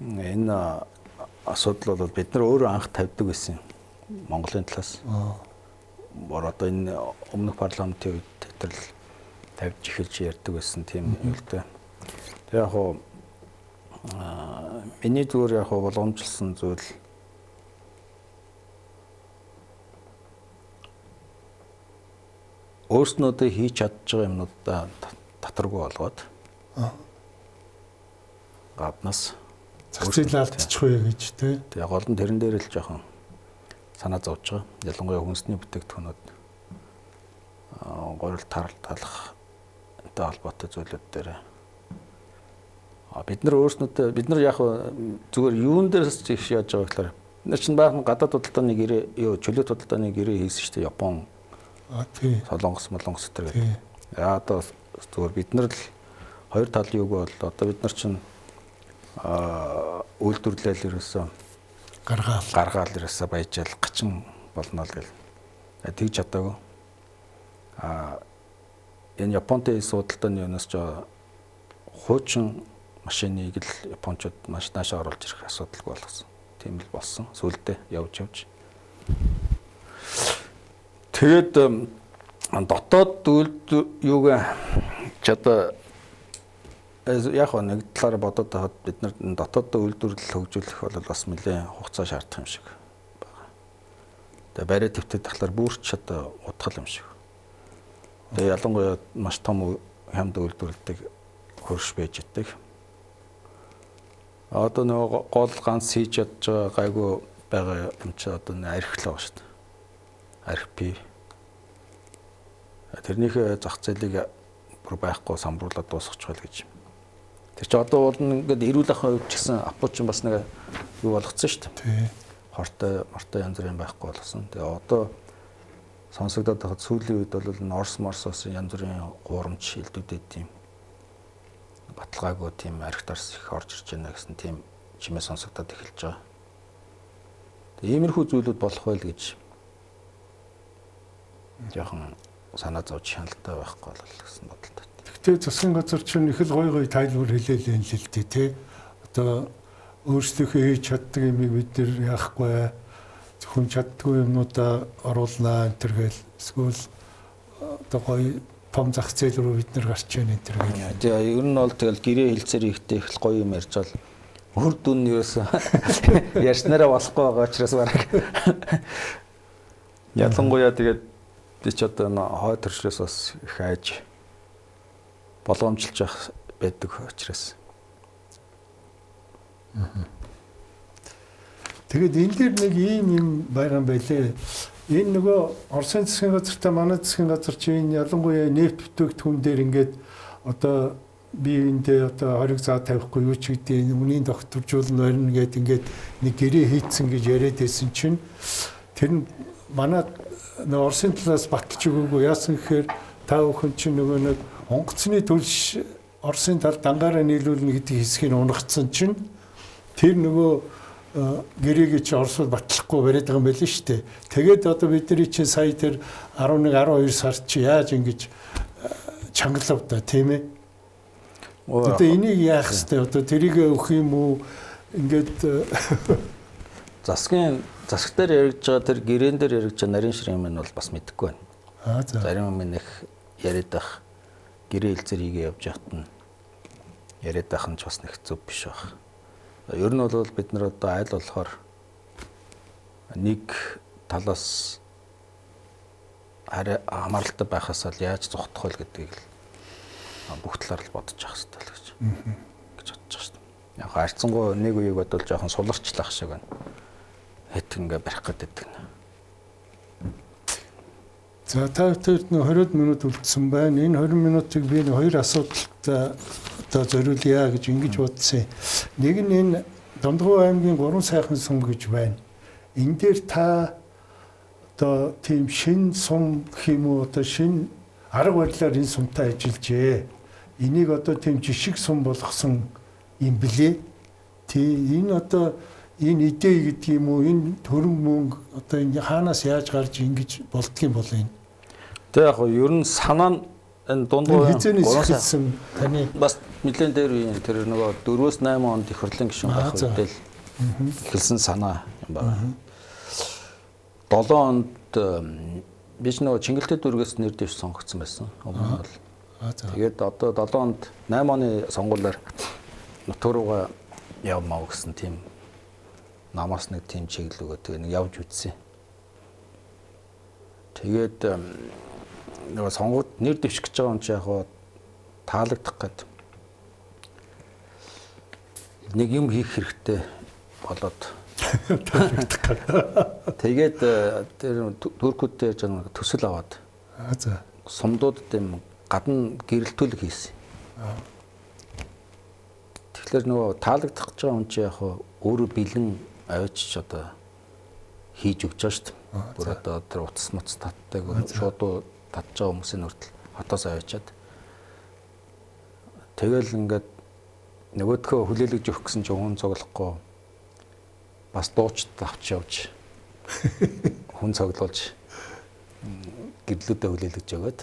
энэ асуудал бол бид нар өөрөө анх тавьдаг байсан Монголын талаас. Бор одоо энэ өмнөх парламентын үед тэтгэл тавьж эхэлж ярьдаг байсан тийм юм л дээ. Тэг яг хуу миний зүгээр яг хуу боломжлсон зүйл өөрснөөдөө хийж чадж байгаа юмнуудаа татваргүй болгоод гаднаас зах зээл алдчихгүй гэж тий. Тэгээ гол нь тэрэн дээр л жоохон санаа зовж байгаа. Ялангуяа хүнсний бүтээгдэхүүнүүд горил талах энтэй холбоотой зүйлүүд дээр бид нар өөрснөдөө бид нар яг зүгээр юун дээрс их яаж байгаа гэхээр бид нар чинь баахан гадаад худалдааны гэрээ чөлөөт худалдааны гэрээ хийсэн шүү дээ Япон тий. Солонгос тэр гэдэг. Яа одоо зүгээр бид нар л хоёр талын үг бол одоо бид нар чинь үйлдвэрлэл ерөөсөө гаргаал ерөөсөө баяжаал гачин болно л гэл. Тэгж чадаагүй. Энэ Японтэй судалдааны юунаас ч хуучин машиныг л японочууд маш наашаа оруулж ирэх асуудалгүй болгосон. Тийм л болсон. Сүүлдээ явж. Тэгээд дотоод юугаа ч одоо яг нэг талаараа бодоод тахад бид нар дотоод үйлдвэрлэл хөгжүүлэх бол бас нэлээд хугацаа шаардах юм шиг байна. Тэгээ барай твтэд тахлаар бүрч одоо утгал юм шиг. Тэгээ ялангуяа маш том хямд үйлдвэрлэдэг хөрш байж идэг. Одоо нэг гол ганц хийж чадж байгаа гайгүй байгаа юм чи одоо арх л байгаа шүү дээ. RP. Тэрнийхээ зах зээлийг бүр байхгүй самруулаад дуусгачих байл гэж. Тэр чи одоо бол ингээд эрүүл ахуйн хувьд ч гэсэн апууч бас нэг юу болгоцсон шүү дээ. Тий. Хортой янз бүрийн байхгүй болсон. Тэгээ одоо сонсогдоод байхад сүүлийн үед бол Орос-Морсоос янз бүрийн гурамч шилдүүдэд тийм баталгаагүй тийм архитарс их орж ирж байна гэсэн тийм чимээ сонсогдоод эхэлж байгаа. Тэгээ иймэрхүү зүйлүүд болох байл гэж яхан санаа зовж хяналттай байхгүй бол гэсэн бодолтой. Гэхдээ засгийн газар чинь их л гой тайлбар хэлээлээ л дээ тий. Одоо өөрсдийнхөө хийж чаддаг юмыг бид нэр яахгүй хүн чаддгүй юмнуудаа оруулнаа энэ төр гэл эсвэл одоо гой том зах зээл рүү бид нэр гарч яана энэ төр гэл. Тэгээ ер нь бол тэгэл гэрээ хилцээр ихтэй их гоё юм ярьж бол үр дүн нь ерөөсөө ярьснараа болохгүй байгаа учраас бараг ялангуяа тэгээд би ч одоо хой төршлөөс бас их айж болгоомжилж явах байдаг учраас. Тэгээд энэ дээр нэг ийм байгаа юм байлээ. Энэ нөгөө Оросын засгийн газартай манай засгийн газар чинь ялангуяа нефт бүтээгдэхүүн дээр ингээд одоо би эндээ одоо хориг заа тавихгүй юу ч гэдэг үнийн докторжуулна барина гэд ингээд нэг гэрээ хийцэн гэж яриад байсан чинь тэр нь манай Оросын талаас баталж өгөөгүй яасан гэхээр та бүхэн чинь нөгөө нэг онгоцны төлш Оросын тал дангаараа нийлүүлнэ гэдэг хэсгийг унгацсан чинь тэр нөгөө гэрээгээ чи Оросд батлахгүй бариад байгаа юм байл шүү дээ. Тэгээд одоо бидний чинь сая тэр 11 12 сард чи яаж ингэж чангалав да тийм ээ. Одоо энийг яах вэ? Одоо тэрийг өгөх юм уу? Ингээд засаг дээр яригдж байгаа тэр гэрээн дээр яригдж байгаа нарийн ширээ юм нь бол бас мэдэхгүй байна. За. Зарим юм их яриад байх гэрээ хэлцэр хийгээ явж яхад нь яриад байх нь ч бас нэг зөв биш баг. Ер нь бол бид нар одоо айл болохоор нэг талаас хамааралтай байхаас л яаж зогтох вэ гэдгийг л бүх талаар л бодож явах хэрэгтэй л гэж бодож байгаа шүү дээ. Яг харьцангуй нэг үеийг бодвол жоохон суларчлах шиг байна. Хэд ингээ барих гэдэг нь. За та бүхэнд 20 минут үлдсэн байна. Энэ 20 минутыг би хоёр асуудалтай одоо зориулъя гэж ингэж бодсон. Нэг нь энэ Дондгоо аймгийн 3 сайхан сүм гэж байна. Энэ дээр та одоо тийм шин сум гэх юм уу одоо шин арга барилаар энэ сумтай ажиллажээ. Энийг одоо тийм жишг сум болгосон юм блэ. Энэ одоо энэ идэ гэдэг юм уу энэ төрөнг мөнгө одоо энэ хаанаас яаж гарч ингэж болдгийм бол энэ. Тэг яг ер нь санаа нь энэ дундгой хизээсэн таны бас нэлээд дээр үе тэр нөгөө 4-8 онд их хурлын гишүүн байх үедээ эхэлсэн санаа юм байна. 7 онд биш нөгөө Чингэлтэй дүргээс нэр дэвш сонгогдсон байсан. Өмнө бол. Тэгээд одоо 7 онд 8 оны сонгуулиар нутг руугаа явмаа гэсэн тийм намаас нэг тийм чиглэл өгөө тэгээ нэг явж үтсэн. Тэгээд нөгөө сонгууд нэр дэвших гэж байгаа юм чи яг таалагдах гээд нэг юм хийх хэрэгтэй болоод тэгээд тэр туркуудтэй яаж нэг төсөл аваад за сумдууд тийм гадна гэрэлтүүлэг хийсэн. Тэгэхээр нөгөө таалагдах гэж байгаа юм чи яг өөрөө бэлэн авчиж одоо хийж өгч байгаа шүү дээ. Бүр одоо тэр утас моц татдаг шууд татж байгаа хүмүүсийн хүртэл хотоос авчиад тэгэл ингээд нөгөөдхөө хүлээлгэж өгөх гэсэн чинь хүн цоглохгүй бас дуучид авч явж хүн цоглуулж гэрлүүдэд хүлээлгэж өгöd.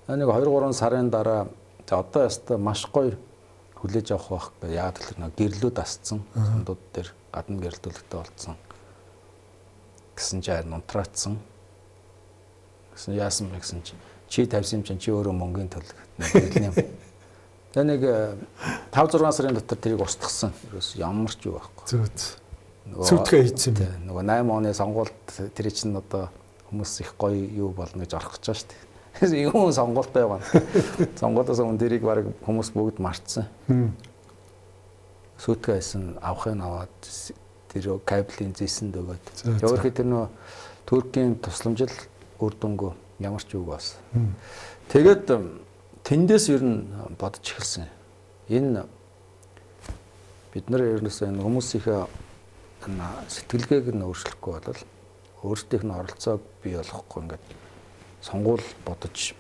Нэг 2-3 сарын дараа одоо яста маш гоё хүлээж авах байх гэ. Яг тэр нэг гэрлүүд асцсан сумдууд дээр гадна гэрэлтүүлэгтэй болцсон. Гэсэн чинь нунтраацсан. Гэсэн яасан бэ гэсэн чи тавьсан чинь чи өөрөө мөнгөний төлөв. Тэгээ нэг 5-6 сарын дотор тэрийг устгасан. Ерөөс ямар ч юу байхгүй. Зүтгээ хийсэн юм. Нөгөө 8 оны сонгуульд тэр чинь одоо хүмүүс их гоё юу болно гэж орох гэж байгаа шүү дээ. Юу сонгуульд байгаа. Сонгуулиас өмнө тэрийг баг хүмүүс бүгд мартсан. Зүтгээ хийсэн авахыг аваад тэр кабелийн зэсэнд өгөөд. Өөрөөр тэр нөгөө Туркийн тусламжил үр дүнгүй ямар ч үг бас. Тэгээд тэндээс ер нь бодож эхэлсэн. Энэ бид нар ерөөсөө энэ хүмүүсийнхээ сэтгэлгээг нь өөрчлөхгүй бол өөрсдийнх нь оролцоог бий болгохгүй ингээд сонгуул бодож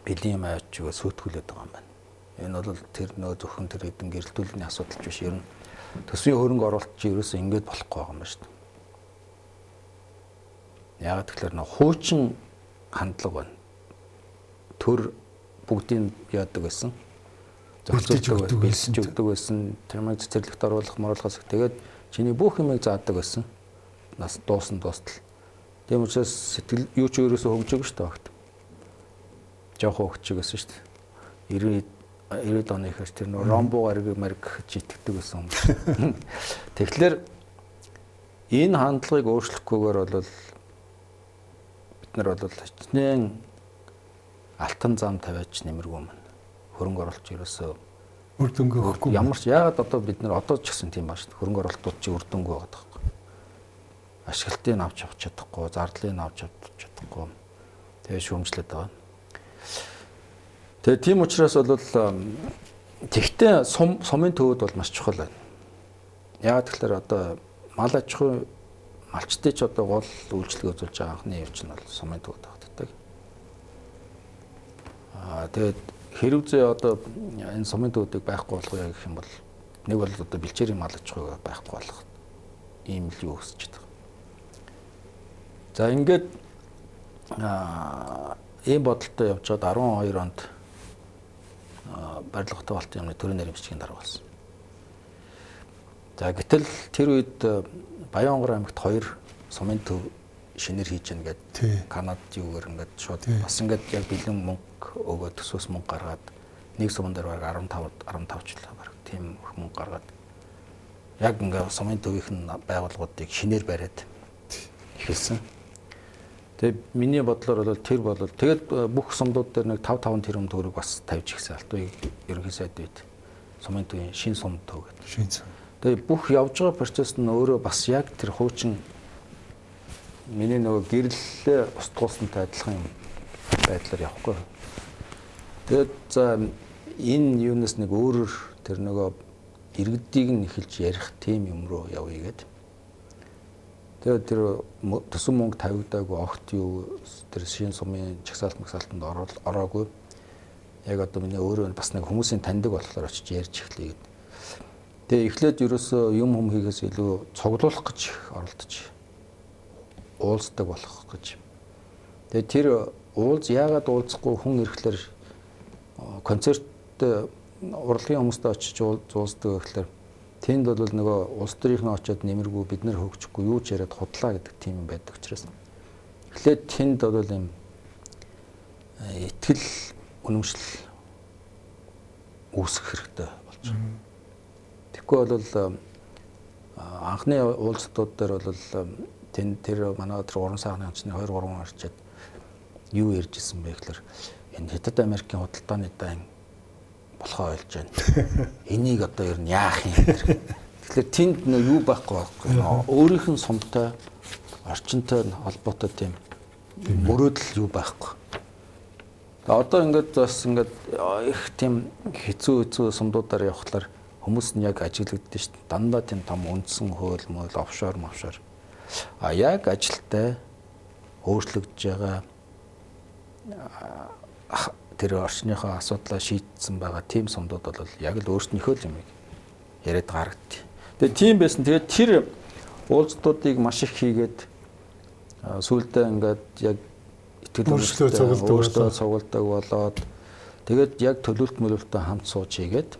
бэлэн юм авч өгөө сүйтгүүлээд байгаа юм байна. Энэ бол тэр нөө зөвхөн тэр хэдэн гэрэлтүүлний асуудал биш. Ер нь төсвийн хөрөнгө оруулалт чи ерөөсөө ингээд болохгүй байгаа юм байна шүү дээ. Яг тэгэхээр нөө хуучин хандлага байна. Төр бүгдийг яадаг байсан. Бэлдэж өгдөг байсан. Тэрмийг цэцэрлэгт оруулахаас тэгээд чиний бүх юмыг заадаг байсан. Нас дуустал. Тийм учраас сэтгэл юу ч ерөөсөө хөгжөөг шүү дээ багт. Жохон хөгжөөг байсан шүү дээ. 90 оны ихэр тэр нөө ромбо марг житгэдэг байсан юм. Тэгэхээр энэ хандлагыг өөрчлөхгүйгээр бол бид нар бол хичнээн алтан зам тавиач нэмэргүй юм. Хөрөнгө оруулалт ерөөсөө үр дүнгүй өгөхгүй. Ямар ч яагаад одоо бид нар одоо ч гэсэн тийм ба шүү дээ. Хөрөнгө оруулалтууд чи үр дүнгүй байгаа байхгүй. Ашиглалтыг авч явах чадахгүй, зардлыг авч явах чадахгүй. Тэгээ шүүмжлээд байгаа. Тэгээ тийм учраас бол тэгтээ сумын төвөд бол маш чухал байна. Яагаад тэгэхээр одоо мал аж ахуй малчтай ч одоо гол үйлчлэг үзүүлж байгаа анхны явц нь бол сумын төвөд багтдаг. Тэгээд хэрэг зөө одоо энэ сумын төвүүдийг байхгүй болгоё гэх юм бол нэг бол одоо бэлчээрийн мал аж ахуйг байхгүй болгох ийм л юу өсөж байгаа. За ингээд ийм бодолтой явжгаад 12 онд барилгатай болтын юмны төрийн нарийн бичгийн дарга болсон. За гэтэл тэр үед Баянгор аймагт 2 сумын төв шинээр хийж гэнэ гэдэг Канад юугаар ингээд шууд бас ингээд яг бэлэн мөнгө өгөө төсөөс мөнгө гаргаад нэг сумын дээр баг 15 ч л баг тийм мөнгө гаргаад яг ингээд сумын төвийн байгууллагуудыг шинээр бариад эхэлсэн. Тэгээ миний бодлоор бол тэр бол тэгээд бүх сумдууд дээр нэг 5 тэрбум төгрөг бас тавьж ихсэн алтуйг ерөнхий сайд үед сумын төвийн шин сум төв гэдэг. Шин сум. Тэгээ бүх явж байгаа процесс нь өөрөө бас яг тэр хуучин миний нөгөө гэрлэлээ устгуулсантай адилхан юм байдлаар явахгүй. Тэгээд за энэ юунаас нэг өөрөөр тэр нөгөө иргэдийг нь эхэлж ярих тийм юм руу явъя гэдэг. Тэгээд тэр төсөн мөнгө тавигдаагүй огт юу тэр шин сумын чагсаалт магсаалтанд ороогүй. Яг одоо миний өөрөө бас нэг хүмүүсийн таньдаг болохоор очиж ярьж эхлэе гэдэг. Тэгээ эхлээд ерөөсөө юм хийхээс илүү цуглуулах гэж оролдож уулздаг болох гэж. Тэгээ тэр яагаад уулзахгүй хүн ирэхлээр концерт урлагийн хүмүүстэй очиж уулздаг гэхлээр тэнд бол нөгөө улс төрийнхэн очиод нэмэргүй бид нар хөгжихгүй юу ч яриад худлаа гэдэг тийм юм байдаг учраас эхлээд тэнд бол юм итгэл үнэмшил үүсгэх хэрэгтэй болж байна. Тэгэхгүй бол анхны уулзалтууд дээр бол тэр манай тэр уран сайхны онцны 2 3 орчод юу ярьж исэн бэ гэхээр энэ Хятад Америкийн худалдааны дан болохоо ойлж байна. Энийг одоо ер нь яах юм бэ? Тэгэхээр тэнд юу байхгүй байхгүй. Өөрийнх нь сумтай орчинтой холбоотой тийм мөрөөдөл юу байхгүй. Одоо ингээд бас ингээд их тийм хэцүү сумдуудаар явхлаар хүмүүс нь яг ажиглагддаг шүү дээ. Дандаа тийм том үндсэн хөөл мөл офшор. А яг ажилтай өөрчлөгдөж байгаа тэр орчныхоо асуудлаа шийдсэн байгаа тийм сумдууд бол яг л өөрснийхөө л юм яриад гаргадтыг. Тэгээ тийм байсан. Тэгээд тэр уулзтуудыг маш их хийгээд сүүлдээ ингээд яг итгэл өөрсдөө цугладаг болоод тэгээд яг төлөвлөлтөд хамт сууж хийгээд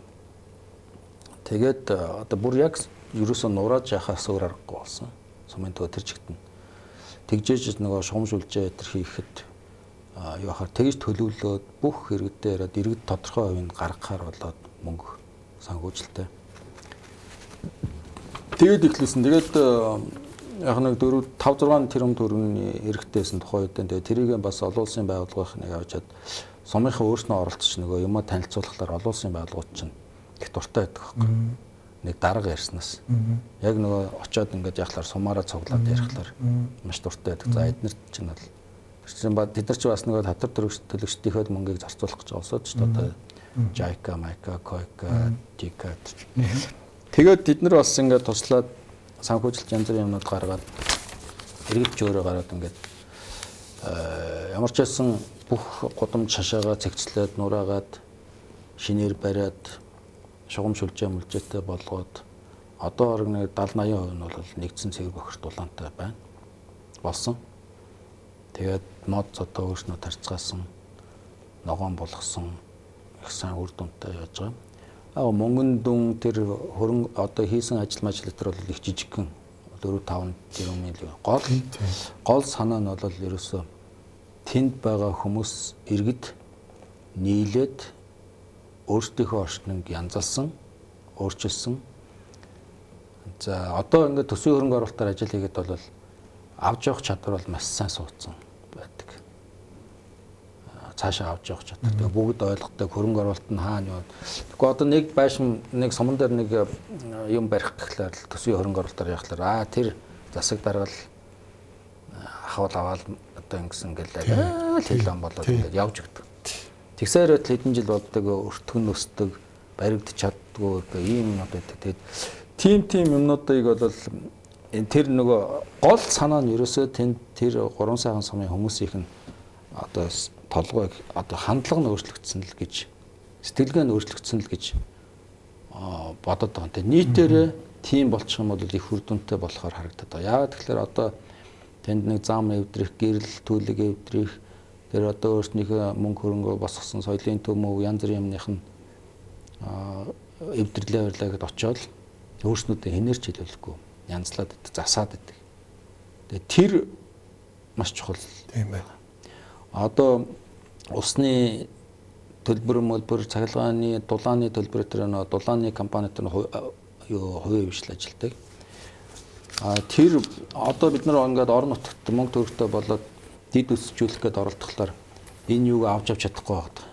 тэгээд одоо бүр яг ерөөсөө нурааж яхаас өөр аргагүй болсон. Сумын төө тэр чигтэн. Тэгжээж нөгөө шугамшуулжээ тэр хийхэд юу хахаар тэгж төлөвлөөд бүх хэрэгдээ яриад иргэд тодорхой хувийг гаргахаар болоод мөнгө санхүүжилттэй. Тэгээд эхлүүлсэн. Тэгээд яг нэг 4-5-6 тэрбум төгрөгийн эрэгтэйсэн тухай үед тэгээд тэрийг бас олон улсын байгууллагын нэг авчаад сумынхаа өөрснөө оролцож нөгөө юмаа танилцуулахлаар олон улсын байгууллагууд чинь их дуртай байдаг байхгүй. Нэг дарга ярьснаас. Яг нөгөө очиод ингээд яхахлаар сумаараа цуглаад ярихлаар маш дуртай байдаг. За эднэрт чинь бол тэд нар ч бас нөгөө татвар төлөгчдийнхөө мөнгийг зарцуулах гэж олсоод ч одоо Жайка, Майка, Койка, Тика. Тэгээд тэд нар бас ингээд туслаад санхүүжилт янз бүрийн юмнууд гаргаад эргэлж өөрөө гараад ингээд ямар ч байсан бүх гудамж шашаагаа цэгцлээд нураагаад шинээр бариад шугамшулжээ мүлжээтэй болгоод одоо орог нэг 70-80% нь бол нэгдсэн цэгэр бохирт улаантай байна. Болсон. Тэгээд мод цодоо өөрснөө тарцгаасан ногоон болгосон их сайн үр дүнтэй яаж байгаа. Мөнгөн дүн тэр хөрөн одоо хийсэн ажил тэр бол их жижигхэн 4-5 тэрбумын гол санаа нь бол ерөөсөө тэнд байгаа хүмүүс иргэд нийлээд өөрсдийнхөө орчныг янзалсан, өөрчилсөн. За одоо ингээд төсвийн хөрөнгө оруулалтаар ажил хийгээд бол авч явах чадвар бол маш сайн суудсан байдаг. Цаашаа авч явах чадвар. Тэгээ бүгд ойлгохтой хөрөнгө оруулалт нь хаана юу. Тэгэхгүй одоо нэг байшин нэг суман дээр нэг юм барих гэхлээр төсвийн хөрөнгө оруулалтаар явахлаар тэр засаг даргал хавал аваад одоо ингэсэн гэлээ хэлэн болоод ингээд явж өгдөг. Тэгсээр хэдэн жил болдог өртгөн өсдөг, баригдаж чаддгүй ийм юмнууд байдаг. Тэгээд тийм юмнуудыг бол тэр нөгөө гол санаа нь ерөөсөө тэр 3 сайхан сумын хүмүүсийнх нь одоо толгойг одоо хандлага нь өөрчлөгдсөн л гэж сэтгэлгээ нь өөрчлөгдсөн л гэж бодоод байгаа. Тэгээд нийтээрээ тийм болчих юм бол их үр дүнтэй болохоор харагдаад байгаа. Яагаад тэгэхээр одоо тэнд нэг зам эвдрэх, гэрэл төлөг эвдрэх, тэр одоо өөрснийхөө мөнгө хөрөнгөө босгосон соёлын төмөв янз бүрийн юмных нь эвдэрлээ барьлаа гэдээ очиод өөрснүүдээ хэнэрч хэлүүлэхгүй янзлаад идэх, засаад идэх. Тэгээд тэр маш чухал. Тийм байна. Одоо усны төлбөр мөлбөр цахилгааны дулааны төлбөр тэр нөө дулааны компани тэр хувийн хвшил ажилтдаг. Тэр одоо бид нар ингээд орон нутагт мөнгө төгрөгтэй болоод дид үсжүүлэх гээд оролдохлоор энэ юуг авч чадахгүй байна.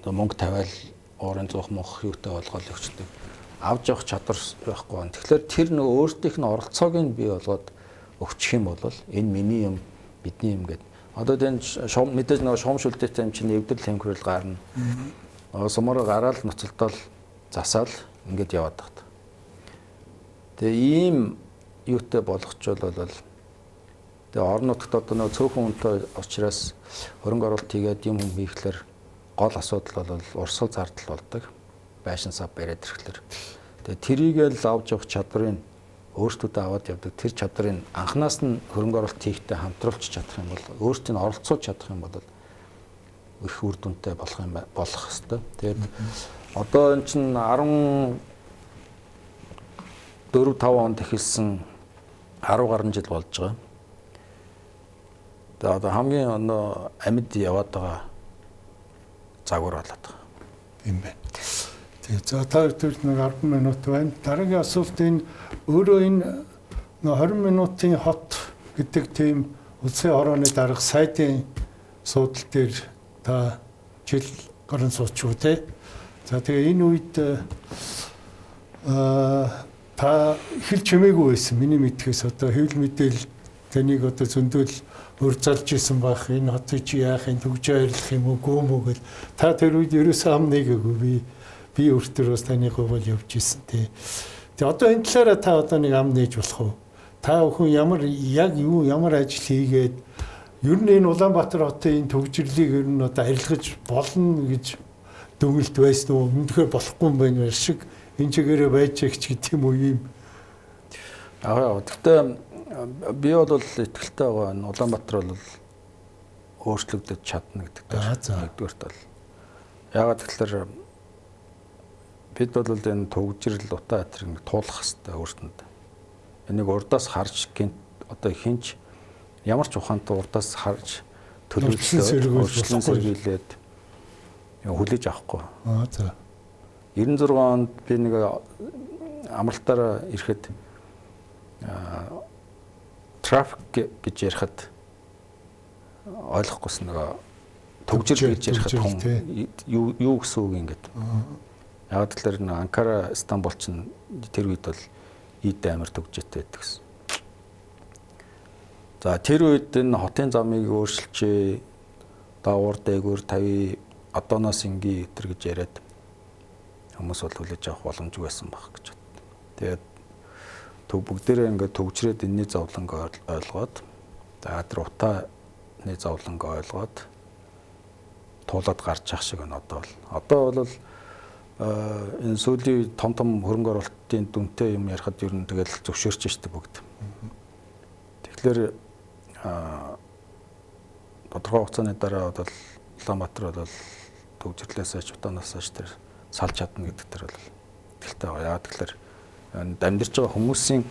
Одоо мөнгө тавиал уурын зуух мох юутай болгоод өгчдөг. Авч явах чадвар байхгүй байна. Тэгэхээр тэр нөгөө өөртөөх нь оролцоог нь бий болгоод өгчих юм бол энэ миний юм, бидний юм гэдэг. Одоо энэ мэдээж нөгөө шугамшүүлттэй юм чинь эвдэрл хэмхрэл гарна. Сумаар гараал ноцолтол засаал ингээд яваад багт. Тэгээ ийм юутай болгочвол бол тэгээ орон нутгад одоо нэг цөөхөн үнэтэй учраас хөрөнгө оруулалт хийгээд юм хийхлээр гол асуудал бол урсгал зардал болдог. Байшин сав бариад ирэхлээр. Тэгээ трийг л авч явах чадварыг өөртөө аваад явдаг. Тэр чадрыг анханаас нь хөрөнгө оруулалт хийхдээ хамтруулж чадах юм бол өөртөө оролцуулж чадах юм бол их үр дүнтэй болох хэвээр. Тэгээд одоо эн чинь 14-5 онд эхэлсэн 10 гаруй жил болж байгаа. Тэгээд одоо хамгийн амьд яваад байгаа загвар болоод байгаа. Тийм байна. Тэгээд за та хоёрт нэг 10 минут байна. Дараагийн асуулт энэ өөрөө энэ 20 минутын хот гэдэг тийм улсын орооны дарга сайдын суудлал дээр та жил гарan суучгүй те. За тэгээ энэ үед та хэл чимээгүй байсан. Миний мэдхээс одоо хэвлэл мэдээлэл таныг одоо зөндөөл урьдчилж исэн байх. Энэ хотыг чи яах юм, төгж хайрлах юм уу, гөөмөө гэл. Та тэр үед ерөөсөө ам нэгээгүй. Би өөртөө бас таны хувьд явж исэн те. Тэгээ одоо энэ талаараа та одоо нэг ам нээж болох уу? Та бүхэн ямар ажил хийгээд ер нь энэ Улаанбаатар хотын энэ төгжрлийг ер нь одоо арилгаж болно гэж дүгнэлт байсан уу? Үнэхээр болохгүй юм байна шиг энэ чигээрээ байж ч гэдэг юм уу юм. Гэхдээ би бол итгэлтэй байгаа. Улаанбаатар бол өөрчлөгдөж чадна гэдэг дээр нэгдүгээрт бол. Яагаад гэвэл бид бол энэ төгжрөл утаа хатрыг туулах хэрэгтэй өөртөнд. Энийг урдаас харж одоо хинч ямар ч ухаантай урдаас харж төлөвлөлтөд өөрчлөлт сэргийлээд хүлээж авахгүй. За. 96 онд би нэг амралтаараа ирэхэд трафик гэж ярихад ойлгохгүйс нэг төгжрөл гэж ярихад хүн юу гэсэн үг юм гээд. Яг тэгэхээр Анкара, Стамбул ч тэр үед бол ийд амар төгжжтэй байдаг гэсэн. За тэр үед энэ хотын замыг өөрчилчээ, даавар дээгүүр тавь одооноос ингийн өтер гэж яриад хүмүүс бол хүлээж авах боломжгүй байсан баг гэж бод. Тэгээд бүгдээрээ ингээд төгжрээд энэний зовлонг ойлгоод за тэр утааны зовлонг ойлгоод туулаад гарч ах шиг байна одоо бол энэ сүүлийн том хөрөнгө оруулалтын дүнтэй юм ярихад ер нь тэгэл зөвшөөрч штэ бүгд. Тэгэхээр тодорхой хугацааны дараа бол Улаанбаатар бол төгжрлөөс аж утаанаас аж тэр салж чадна гэдэг тэр бол итгэлтэй байгаа. Яагаад тэгэхээр амьдарч байгаа хүмүүсийн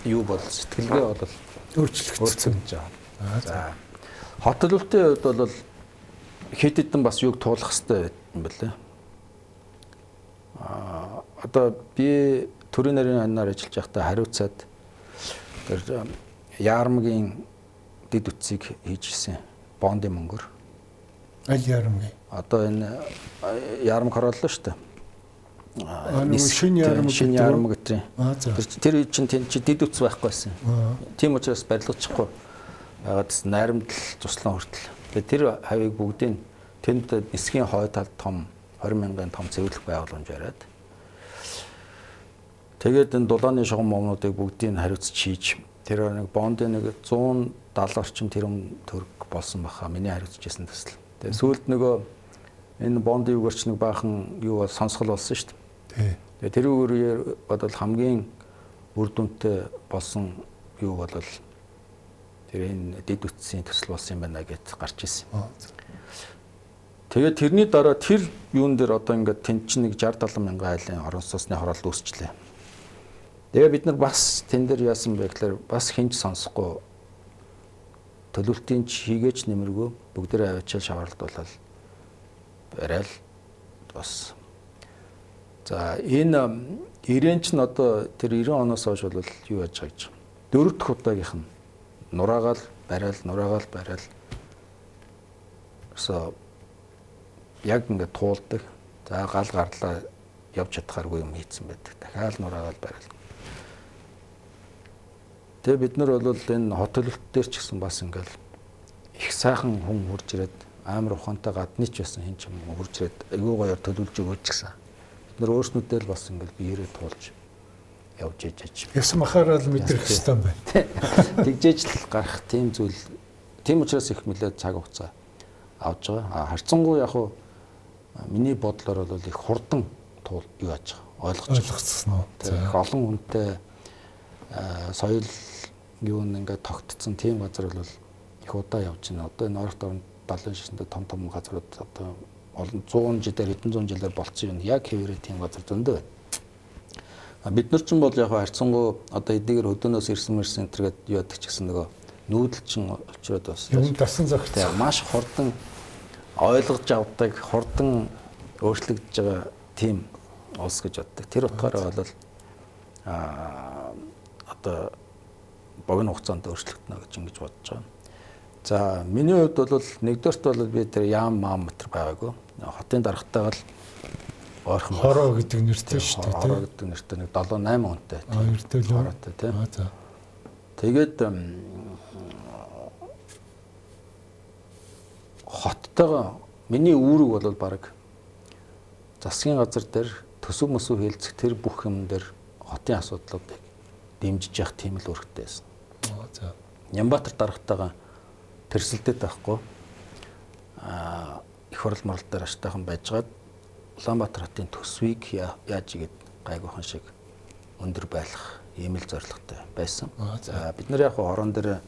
юу бол сэтгэлгээ бол өөрчлөгдсөн гэж байгаа. За хот төлөвлөлтийн хувьд бол хэд хэдэн бас юг туулах хэрэгтэй юм байна лээ. Одоо би төрийн нарийн анаар ажиллаж байхдаа хариуцаад тэр яармгийн дид үтсийг хийж ирсэн. Бондын мөнгөөр. Аль яармгийн? Одоо энэ яармг хорооллоо шүү дээ. Шинэ яармг гэдэг. Тэр чинь тэн чи дид үтс байхгүй байсан. Тийм учраас барилгачихгүй. Ягаад гэвэл найрамдал туслан хүртэл. Тэгээ тэр хавийг бүгдийг тэнд нисхийн хой талд том 20,000-ын том цэвэрлэх байгууламж яриад. Тэгээд энэ дулааны шугам момнуудыг бүгдийг хариуцж хийж тэр нэг бондын нэг 170 орчим тэрбум төгрөг болсон баха миний хариуцжсэн төсөл. Тэгээд сүүлд нөгөө энэ бондын үгээрч нэг баахан юу бол сонсгол болсон шүү дээ. Тэгээд тэр үгээр бодвол хамгийн үр дүнтэй болсон юу бол тэр энэ дид үтсийн төсөл болсон юм байна гэж гарч ирсэн. Тэгээд тэрний дараа тэр юун дээр одоо ингээд тэн чинь нэг 60-70 мянган айлын орон сууцны хороолт үүсчлээ. Тэгээ бид нар бас тэн дээр яасан бэ гэхээр бас хинч сонсохгүй төлөвлөлтийн хийгээч нэмэргүй бүгдээ аваачаал шаварлуулаад барайл бас. За энэ 90 ч н одоо тэр 90 оноос хойш бол юу яаж байгаа гэж. 4 дахь удаагийнх нь нураагаал барайл. So яг ингээд туулдаг. За гал гарлаа явж чадхааргүй юм хийцэн байдаг. Дахиад нураагаал барил. Тэгээ бид нар бол энэ хот төлөвлөлт дээр ч гэсэн бас ингээд их сайхан хүн хурж ирээд амар ухаантай гадны ч байсан хин ч юм хурж ирээд аюу гоёор төлөвлөж өгөөч гэсэн. Бид нар өөрснүүдээ л бас ингээд биеэрээ туулж явж ээж. Ясан махаараа л мэдрэх хэрэгтэй юм байна. Тэгжээж л гарах тийм зүйл. Тийм учраас их нэлээд цаг хугацаа авч байгаа. Харьцангуй яг хуу миний бодлоор бол их хурдан юу яаж байгаа ойлгоцсон уу. Их олон хүнтэй соёл юу ингээд тогтцсон тийм газар бол их удаа явж байна. Одоо энэ орогт орнд далайн шишэндээ том газрууд одоо олон 100 жилээр хэдэн зуун жилээр болцсон юм. Яг хэвээрээ тийм газар зөндөө байна. Бид нар ч бол яг харьцангуй одоо эдгээр өдөөнөөс ирсэн центр гэдэг юу яддаг ч гэсэн нөгөө нүүдэлчин очроод бас юм дасан зохицтой маш хурдан ойлгож авдаг, хурдан өөрчлөгдөж байгаа тийм улс гэж боддог. Тэр утгаараа бол одоо богино хугацаанд өөрчлөгдөнө гэж ингэж бодож байгаа. За миний хувьд бол нэгдүгээрт бол би тэр яам метр байгаагүй. Хотын дарагтайгаа л ойрхон хороо гэдэг нэртэй шүү дээ. Хороо гэдэг нэртэй нэг 7-8 хүнтэй. Хоёртой л хороотой тийм. За. Тэгээд хоттойгоо миний үүрэг бол баг засгийн газар дээр төсөв мөсөв хэлцэх тэр бүх юм дээр хотын асуудлуудыг дэмжиж явах тийм л үүрэгтэй байсан. За. Нямбатар дарагтайгаа тэрсэлдээд байхгүй. Их хурл морал дээр аштайхан байжгаад Улаанбаатар хотын төсвийг яаж игээд гайгүйхан шиг өндөр байлгах ийм л зорилготой байсан. За бид нар яг хорон дээр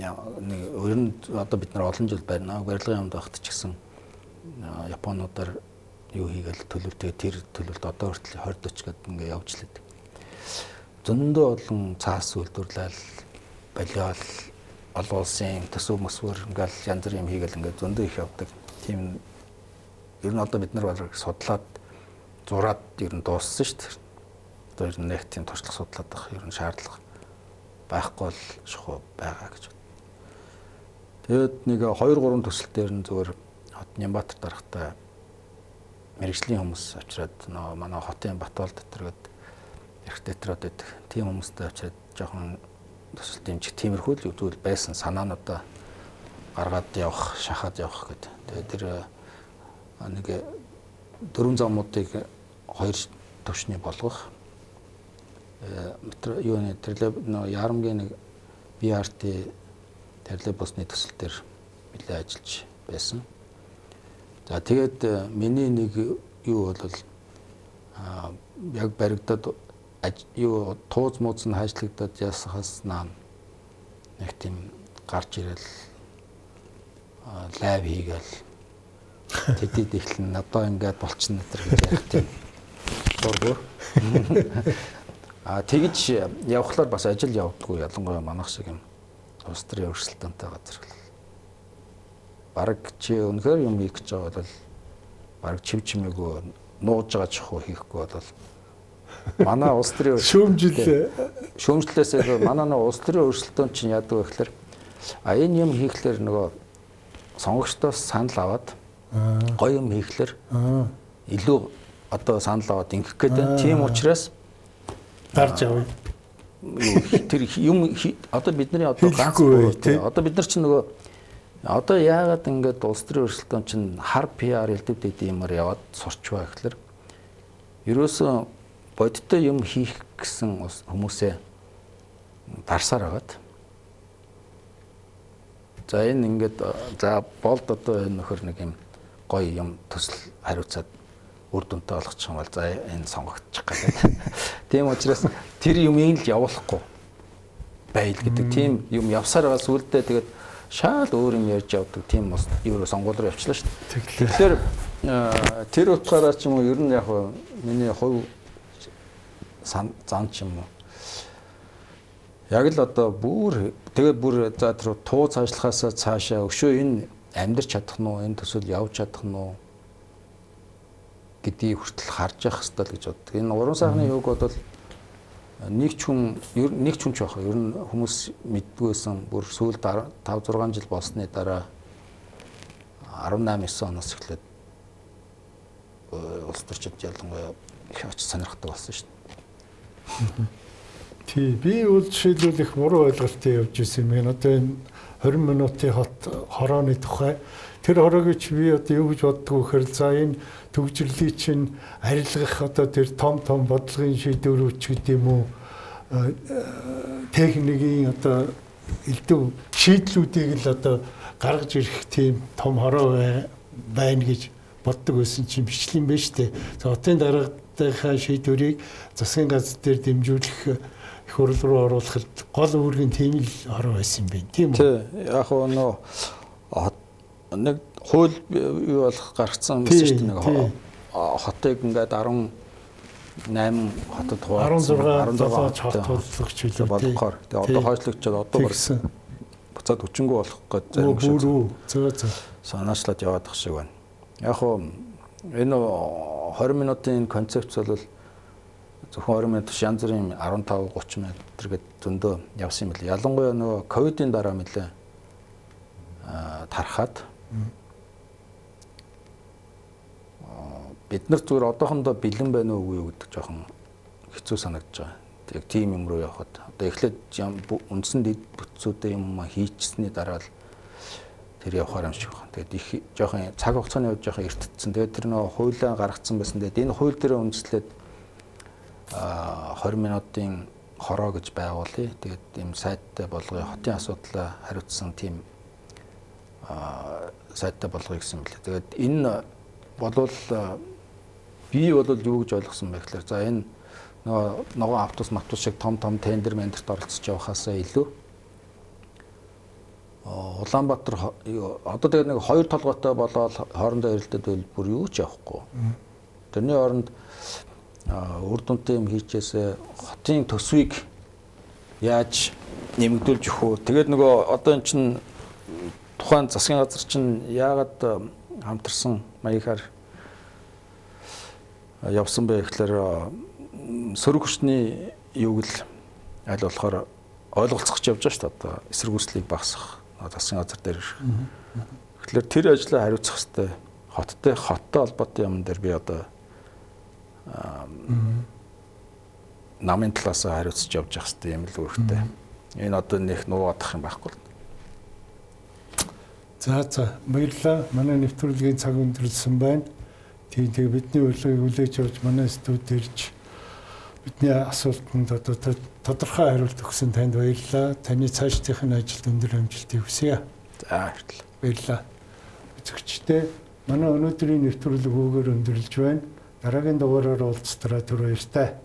ер нь одоо бид нар олон жил байна. Барилгын яамд багт ч гэсэн Японуудаар юу хийгээл төлөвтэй тэр төлөвлөлт одоо хүртэл 20-40 гээд ингээ явж лээд. Зөндөө олон цаас үйлдвэрлэл балиал олон улсын төсөв мөсвөр ингээл янз бүрийн юм хийгээл ингээ зөндөө их явдаг. Тийм ер нь одоо бид нар баг судлаад зураад ер нь дууссан шүү дээ. Одоо ер нь нэг тийм туршлага судлаад байх ер нь шаардлага байхгүй л шахуу байгаа гэж байна. Тэгээд нэг 2-3 төсөл дээр нь зөвөр хот Нямбатар дарагтай мэрэгжлийн хүмүүс авчираад манай хотын Батбол дотор гээд архитектород байдаг. Тийм хүмүүстэй авчираад жоохон төсөл дэмжих тиймэрхүү л зүйл байсан санаануудаа гаргаад явах, шахаад явах гэдэг. Тэгээд тэр нэг 4 замуудыг 2 төвшний болгох юу нэ тэр ярамгийн нэг BRT троллейбусны төсөл дээр нэлээд ажиллаж байсан. За тэгээд миний нэг юу бол яг баригдаад юу тууз мууц нь хаашлагдаад ясахаас наан нэг тийм гарч ирэл лайв хийгээл тэдэд ихлэн одоо ингээд болчихно гэдэг гэж ярих тийм дургүй. Тэгж явхлаар бас ажил явдаггүй ялангуяа манайх шиг юм улс төрийн өрсөлдөөнтэй газар. Бараг чи үнэхээр юм хийх гэж байгаа бол бараг чив чимээгүй нууж байгаа чихөө хийхгүй бол манай улс төрийн шүүмжлэлээс манай нэг улс төрийн өрсөлдөөн чинь яадаг вэ гэхээр энэ юм хийхлээр нөгөө сонгогчдоос санал аваад гоё юм хийхлээр илүү одоо санал аваад ингэх гэдэг. Тийм учраас гарч явъя. Тэр юм одоо бидний одоо ганц одоо бид нар чинь нөгөө одоо яагаад ингэж улс төрийн өрсөлдөөн чинь хар PR элдвэдэд юмар яваад сурчваа гэхэлэр ерөөсөө бодиттой юм хийх гэсэн хүмүүсээ дарсаар агаад за энэ ингээд за болд одоо энэ нөхөр нэг юм гоё юм төсөл хариуцаад үр дүнтэй болгочих юм бол за энэ сонгогдчих гэдэг. Тийм учраас тэр юмыг л явуулахгүй байл гэдэг тийм юм явсаар байгаа сүлдээ тэгээд шал өөр юм ярьж явдаг тийм бас евро сонгуул руу явчлаа шүү дээ. Тэгэхээр тэр утгаараа ч юм уу ер нь яг миний хувь зан ч юм уу яг л одоо тэгээд бүр за тэр туу цаашлахаас цаашаа өшөө энэ амьдрч чадах нь уу энэ төсөл явж чадах нь уу гэдгийг хүртэл харж явах хэрэгтэй л гэж боддог. Энэ уран сайхны юг бол нэг ч хүн ч байх. Ер нь хүмүүс мэддгүйсэн бүр сүүл 5-6 жил болсны дараа 18-9 оноос эхлээд улс төрчид ялангуяа их оч сонирхдаг болсон шүү дээ. Тий, би бол жишээлбэл их буруу ойлголттой явж ирсэн юм. Одоо энэ 20 минутын хорооны тухай. Тэр хороог чи би одоо юу гэж боддог вэхээр за энэ төгжрлийн чинь арилгах одоо тэр том бодлогын шийдвэрүүд ч гэдэг юм уу техникийн одоо элдв шийдлүүдийг л одоо гаргаж ирэх тийм том хороо байна гэж боддог байсан чинь бичлэн байна шүү дээ. За хотын дараагийнхаа шийдвэрийг засгийн газар дээр дэмжүүлэх их хурл руу оруулахад гол үүргийн тийм л хороо байсан юм байна. Тийм үү? Тий. Яг нэг хууль юу болох гаргацсан байсан шүү дээ. Нэг хотыг ингээд 18 хотод хуваалцсан 16 хот хөлөгч үлээ болохоор. Тэгээ одоо хойшлогчод одоо буцаад 40-гүй болох гэж зарим шиг санаачлаад яваад их шиг байна. Яг энэ 20 минутын концепц бол зөвхөн 20 минут янз бүрийн 15-30 минут гэдэг зөндөө явсан юм байна. Ялангуяа нөгөө ковидын дараа нэлээ тархаад бид нар зүгээр одоохондоо бэлэн байна уу үгүй гэдэг жоохон хэцүү санагдаж байгаа. Яг тийм юм руу явхад одоо эхлээд үндсэн дэд бүтцүүдээ юм хийчихсэний дараа л тэр явахаар юм шиг байна. Тэгээд их жоохон цаг хугацааны хувьд жоохон эртцсэн. Тэгээд тэр нөө хуулиа гаргацсан байсан. Тэгээд энэ хууль дээр үндэслээд 20 минутын хороо гэж байгуулъя. Тэгээд ийм сайттай болгоё. Хотын асуудлаа хариуцсан тийм сайттай болгоё гэсэн юм лээ. Тэгээд энэ болвол би юу гэж ойлгосон бэ гэхээр за энэ нөгөө автобус шиг том тендер мендерт оролцож явахаасаа илүү Улаанбаатар одоо тэгээд нэг хоёр толгойтой болоод хоорондоо ярилцдаг бол бүр юу ч явахгүй. Тэрний оронд үр дүнтэй юм хийчээсээ хотын төсвийг яаж нэмэгдүүлж өгөх үү? Тэгээд нөгөө одоо эн чин тухайн засгийн газар чинь яагаад хамтарсан маягаар явсан бэ гэхээр сөрөг хүчний юуг л аль болохоор ойлголцох гэж явж байгаа шүү дээ. Одоо эсэргүүцлийг багасгах засгийн газар дээр. Тэгэхээр тэр ажлаа хариуцах хэрэгтэй. Хоттой холбоотой юм дээр би одоо намын талаас хариуцж явж явах хэрэгтэй юм л үүрэгтэй. Энэ одоо нэг нуугадах юм байхгүй. За баярлалаа. Манай нэвтрүүлгийн цаг өндөрлсөн байна. Тэгээ бидний урилгыг хүлээж авч манай студид ирж бидний асуултанд одоо тодорхой хариулт өгсөн танд баярлалаа. Таны цаашдын ажилд өндөр амжилтыг хүсье. За баярлалаа. Үзэгчдээ манай өнөөдрийн нэвтрүүлэг үүгээр өндөрлөж байна. Дараагийн дугаараар уулзтлаа түр баяртай.